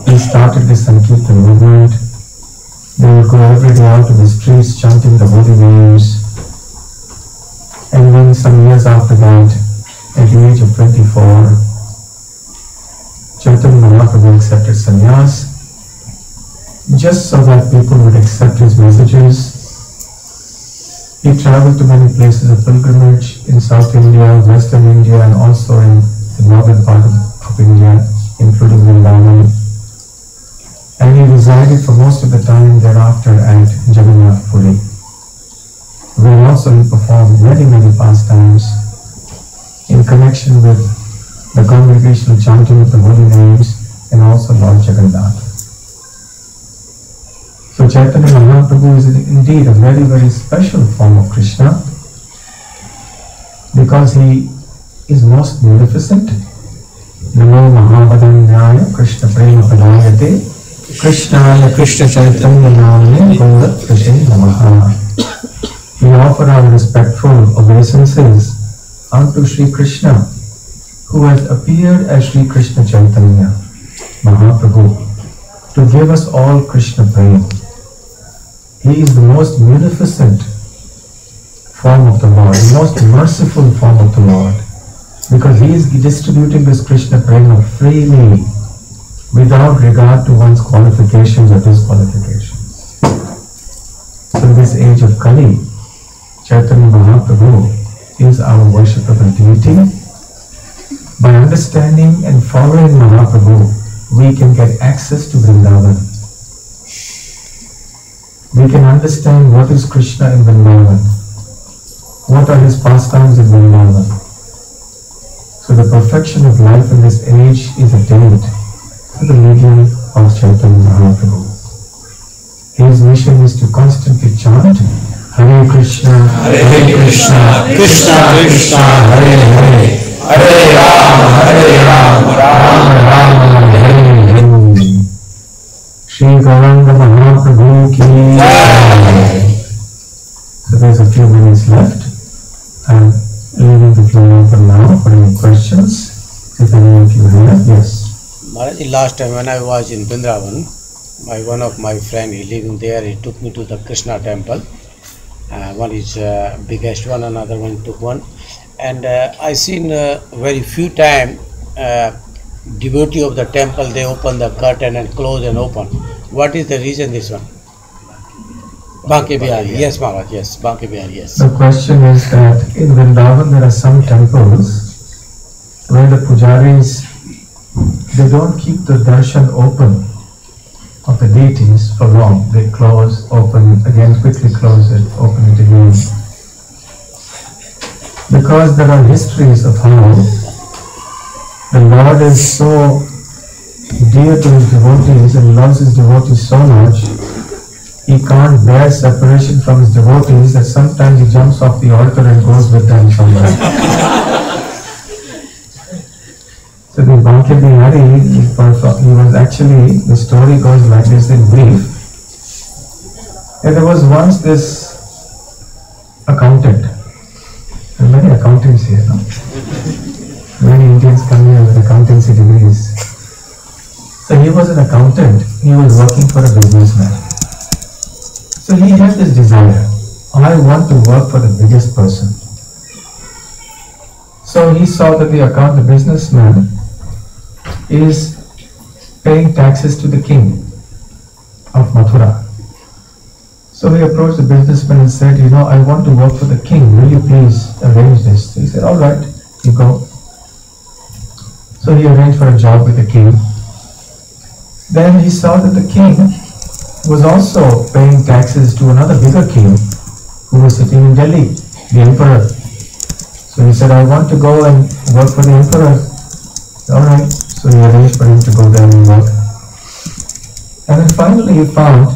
he started this Sankirtan movement. They would go every day out to the streets chanting the holy names. And then some years after that, at the age of 24, Chaitanya Mahaprabhu accepted sannyas, just so that people would accept his messages. He traveled to many places of pilgrimage in South India, Western India, and also in the northern part of India, including Vrindavan. And he resided for most of the time thereafter at Jagannath Puri, where also he performed many pastimes in connection with the congregational chanting of the holy names and also Lord Jagannath. So Chaitanya Mahaprabhu is indeed a very special form of Krishna, because he is most munificent. Namo Mahavadanyaya Krishna Prema Padayate Krishnaya Krishna Chaitanya Namane Gaura Prashe Namaha. We offer our respectful obeisances unto Sri Krishna, who has appeared as Sri Krishna Chaitanya Mahaprabhu to give us all Krishna Prema. He is the most munificent form of the Lord, the most merciful form of the Lord, because he is distributing this Krishna Prema freely, without regard to one's qualifications or disqualifications. So in this age of Kali, Chaitanya Mahaprabhu is our worshipable deity. By understanding and following Mahaprabhu, we can get access to Vrindavan. We can understand what is Krishna in Vrindavan, what are his pastimes in Vrindavan. So the perfection of life in this age is attained through the medium of Chaitanya Mahaprabhu. His mission is to constantly chant Hare Krishna, Krishna Krishna, Hare Hare, Hare Rama, Rama Hare Hare. Shri Gauranga Mahaprabhu ki Jai. So there's a few minutes left. I'm leaving the floor open now for any questions, if any of you have. Yes. Maharaj, last time when I was in Vrindavan, one of my friend, he living there, he took me to the Krishna temple. One is biggest one, another one took one. And I seen very few time devotee of the temple, they open the curtain and close and open. What is the reason this one? Banke Bihari, yes Maharaj, yes, Banke Bihari, yes. The question is that in Vrindavan there are some temples where the pujaris, they don't keep the darshan open of the deities for long. They close, open, again quickly close it, open it again. Because there are histories of how the Lord is so dear to his devotees and loves his devotees so much, he can't bear separation from his devotees, that sometimes he jumps off the altar and goes with them somewhere. So the Banke Bihari, he was actually, the story goes like this in brief. There was once this accountant, there are many accountants here, no? Many Indians come here with accountancy degrees. So he was an accountant, he was working for a businessman. So he had this desire, I want to work for the biggest person. So he saw that the businessman is paying taxes to the king of Mathura. So he approached the businessman and said, I want to work for the king, will you please arrange this? So he said, all right, you go. So he arranged for a job with the king. Then he saw that the king was also paying taxes to another bigger king who was sitting in Delhi, the emperor. So he said, I want to go and work for the emperor. Alright, so he arranged for him to go there and work. And then finally he found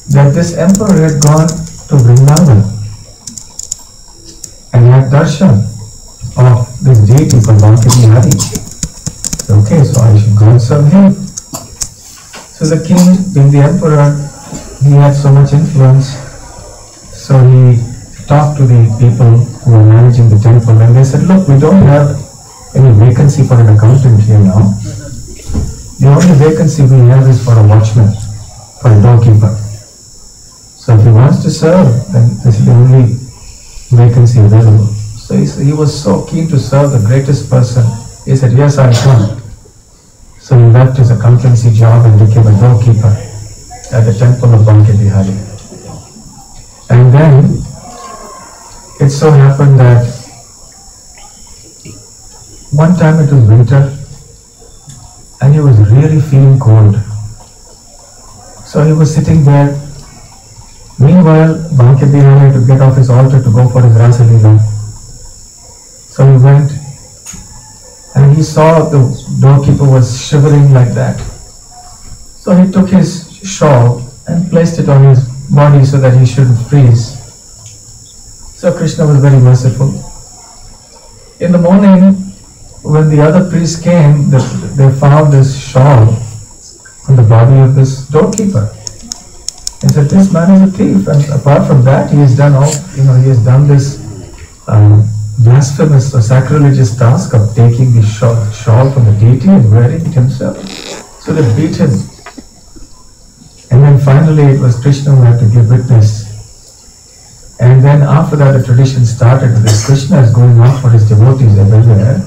that this emperor had gone to Vrindavan and had darshan of this deity called Banke Bihari. Okay, so I should go and serve him. So the king, being the emperor, he had so much influence, so he talked to the people who were managing the temple, and they said, look, we don't have any vacancy for an accountant here now. The only vacancy we have is for a watchman, for a doorkeeper. So if he wants to serve, then this is the only vacancy available. So he was so keen to serve the greatest person. He said, yes, I'll come. So he left his accountancy job and became a doorkeeper at the temple of Bhakti Bihari. And then it so happened that one time it was winter and he was really feeling cold. So he was sitting there. Meanwhile, Bhakti Bihari had to get off his altar to go for his Rasa Leela. So he went and he saw the doorkeeper was shivering like that. So he took his shawl and placed it on his body so that he shouldn't freeze. So Krishna was very merciful. In the morning, when the other priests came, they found this shawl on the body of this doorkeeper. They said, this man is a thief, and apart from that, he has done this blasphemous or sacrilegious task of taking the shawl from the deity and wearing it himself. So they beat him. And then finally it was Krishna who had to give witness. And then after that the tradition started that Krishna is going out for his devotees everywhere.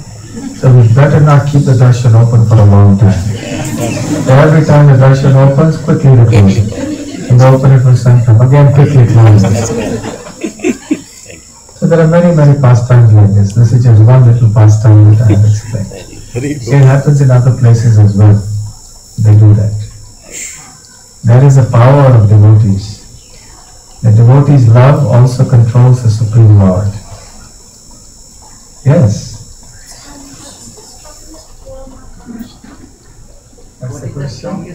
So we better not keep the darshan open for a long time. So every time the darshan opens, quickly close it. And open it for some time. Again, quickly close it. So there are many, many pastimes like this. This is just one little pastime that I have explained. It happens in other places as well. They do that. There is a power of devotees. The devotee's love also controls the Supreme Lord. Yes. What's the question?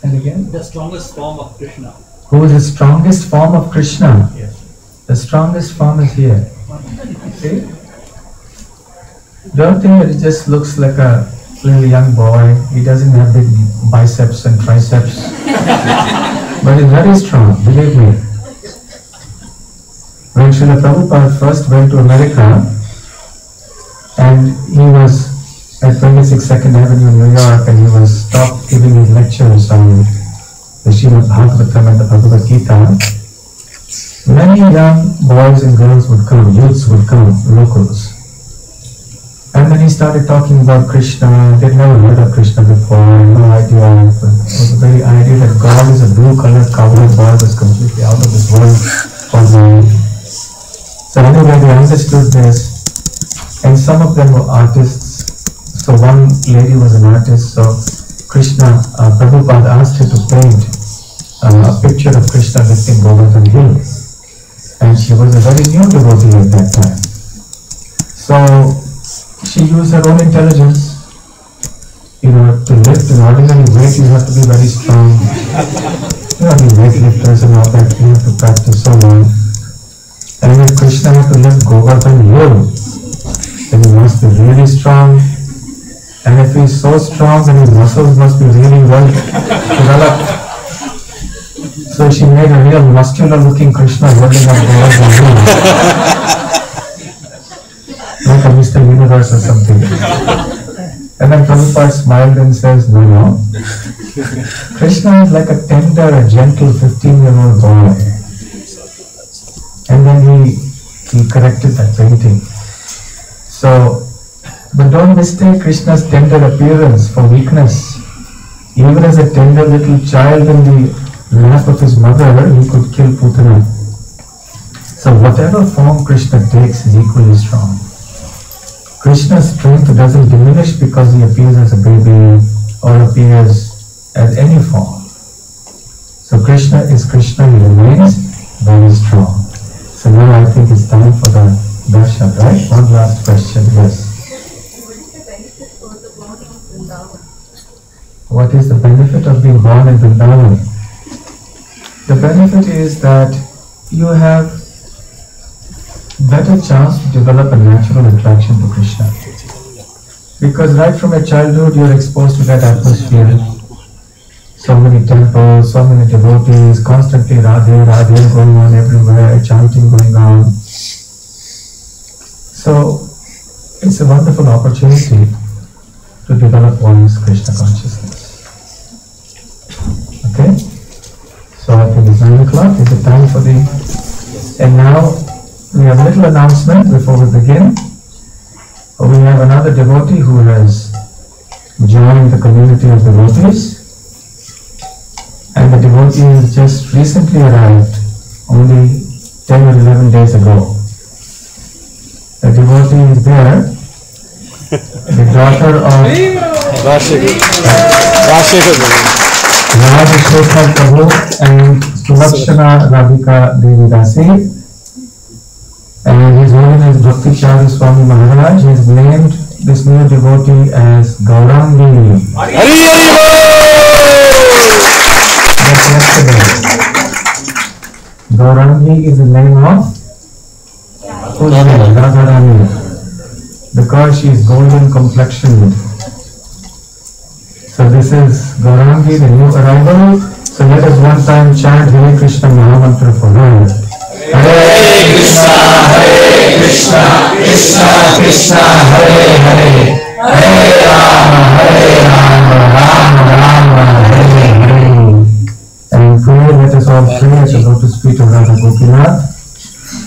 And again? The strongest form of Krishna. Who is the strongest form of Krishna? Yes. The strongest form is here. See? Don't think that it just looks like a little young boy. He doesn't have big biceps and triceps. But he's very strong, believe me. When Srila Prabhupada first went to America, and he was at 26 2nd Avenue, New York, and he was stopped giving his lectures on the Srimad Bhagavatam and the Bhagavad Gita, many young boys and girls would come, youths would come, locals. And then he started talking about Krishna. They'd never heard of Krishna before, no idea. The very idea that God is a blue-colored cowboy boy was completely out of this world for them. So anyway, they understood this. And some of them were artists. So one lady was an artist. So Krishna, Prabhupada asked her to paint a picture of Krishna lifting Govardhan Hill. And she was a very new devotee at that time. So she used her own intelligence. To lift an ordinary weight, you have to be very strong. The weightlifters and all that, you have to practice so long. And if Krishna had to lift Govardhan Hill, then he must be really strong. And if he is so strong, then his muscles must be really well developed. So she made a real muscular-looking Krishna holding up Govardhan Hill. Like a Mr. Universe or something. And then Prabhupada smiled and says, no. Krishna is like a tender, a gentle 15-year-old boy. And then he corrected that painting. So, but don't mistake Krishna's tender appearance for weakness. Even as a tender little child in the lap of his mother, he could kill Putana. So whatever form Krishna takes is equally strong. Krishna's strength doesn't diminish because he appears as a baby or appears as any form. So Krishna is Krishna, he remains very strong. So now I think it's time for the darshan, right? One last question, yes. What is the benefit of being born in Vrindavan? The benefit is that you have better chance to develop a natural attraction to Krishna. Because right from your childhood you are exposed to that atmosphere. So many temples, so many devotees, constantly Radhe, Radhe going on everywhere, chanting going on. So it's a wonderful opportunity to develop one's Krishna consciousness. Okay? So I think it's 9 o'clock, is it time for the... And now we have a little announcement before we begin. We have another devotee who has joined the community of devotees. And the devotee has just recently arrived, only 10 or 11 days ago. The devotee is there, the daughter of Rajashekar Prabhu and Sulakshana Radhika Devi Dasi. And His Holiness Bhakti Rasamrita Swami Maharaj has named this new devotee as Gaurangi. That's yesterday. Gaurangi is the name of Radharani, because she is golden complexioned. So this is Gaurangi, the new arrival. So let us one time chant Hare Krishna Mahamantra for her. Hare Krishna, Krishna Krishna, Hare Hare, Hare Rama, Rama Rama, Hare Hare. And pray, let us all pray at the lotus feet of Radha Gopinath,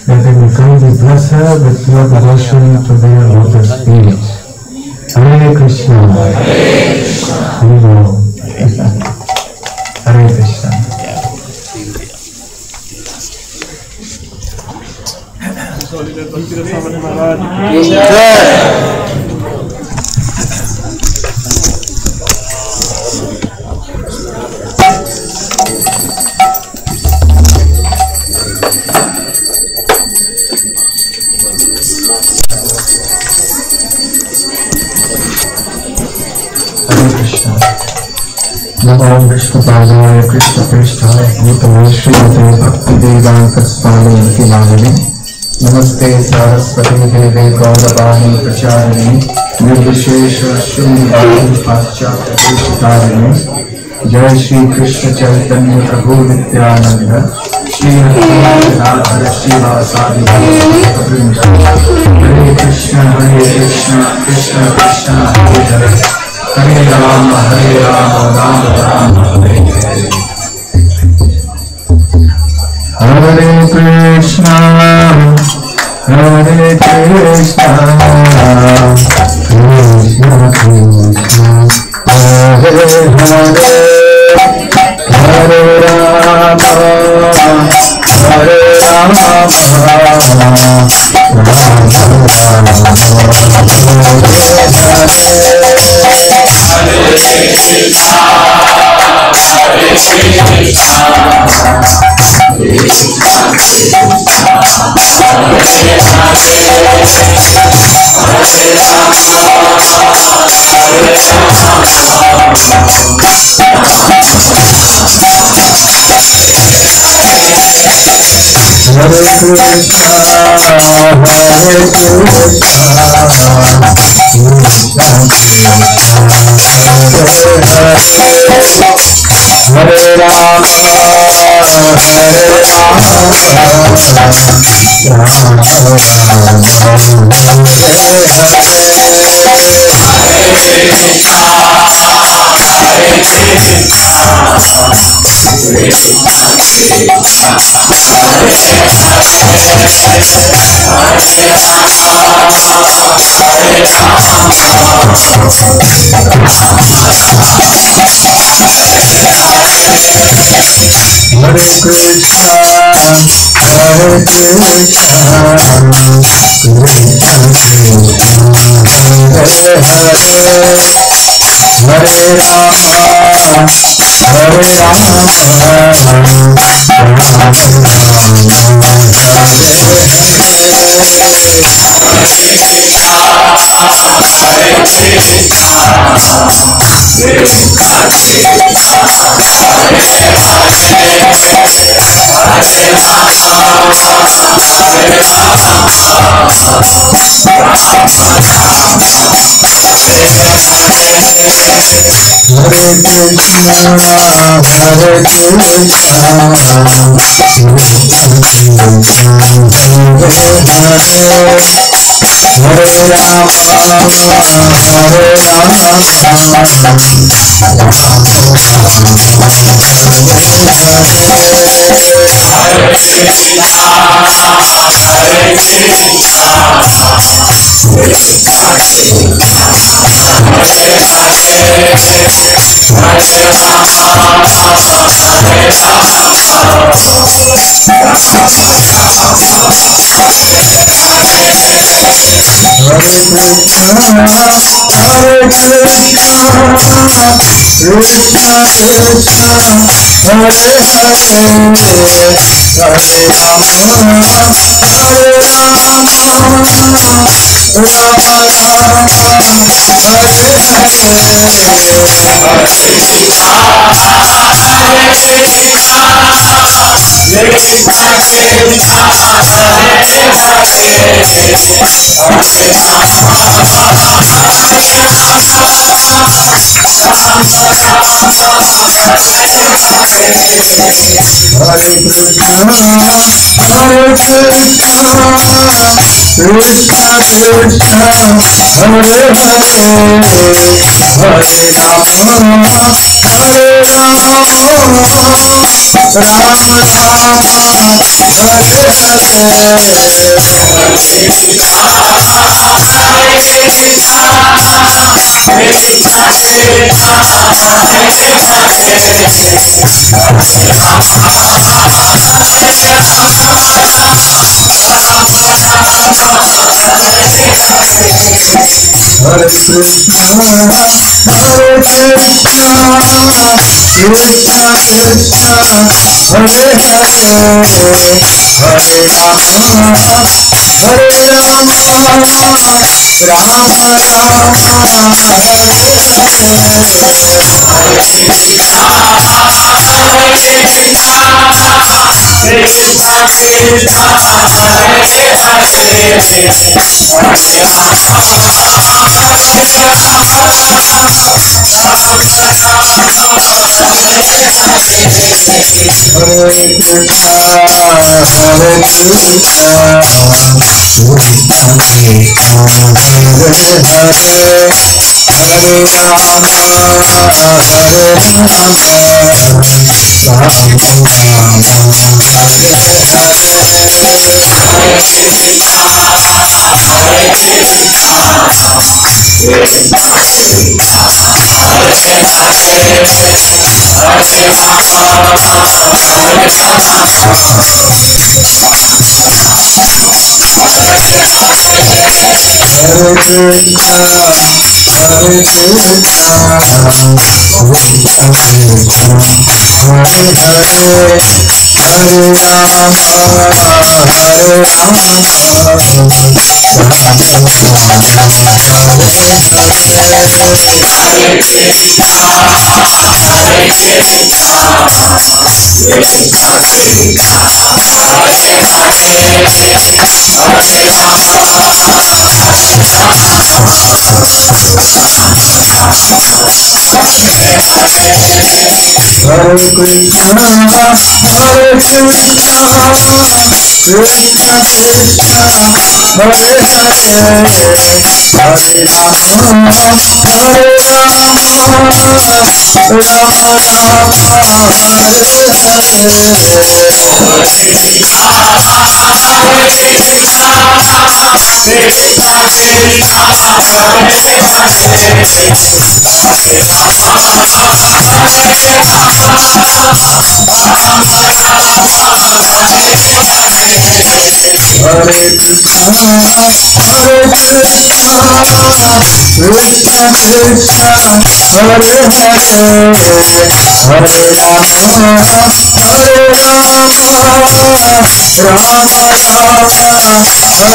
that they will kindly bless her with pure devotion to their lotus feet. Hare Krishna, Hare Krishna, Hare Krishna. Bhakti Rasamrita Maharaj. Namo Vishnu Padaya Krishna Prishthaya Bhutale Srimate Bhakti Vedanta Swami Namane Namaste Saraswati Deve Gauravani Pracharini Nirvishesha Shunivadi Paschatya Krishtarini Jai Shri Krishna Chaitanya Prabhu Nityananda Shri Radha Shiva Sadi Hare Krishna Krishna Krishna Hare Hare Hare Rama, Rama Rama, Hare Hare. Hare Krishna, Krishna Krishna, Hare Hare. Hare Rama, Hare Krishna, Hare Krishna, Krishna Krishna, Hare Hare, Hare Rama, Hare Rama, Rama Rama, Hare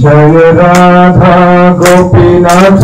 Jai Radha Gopinath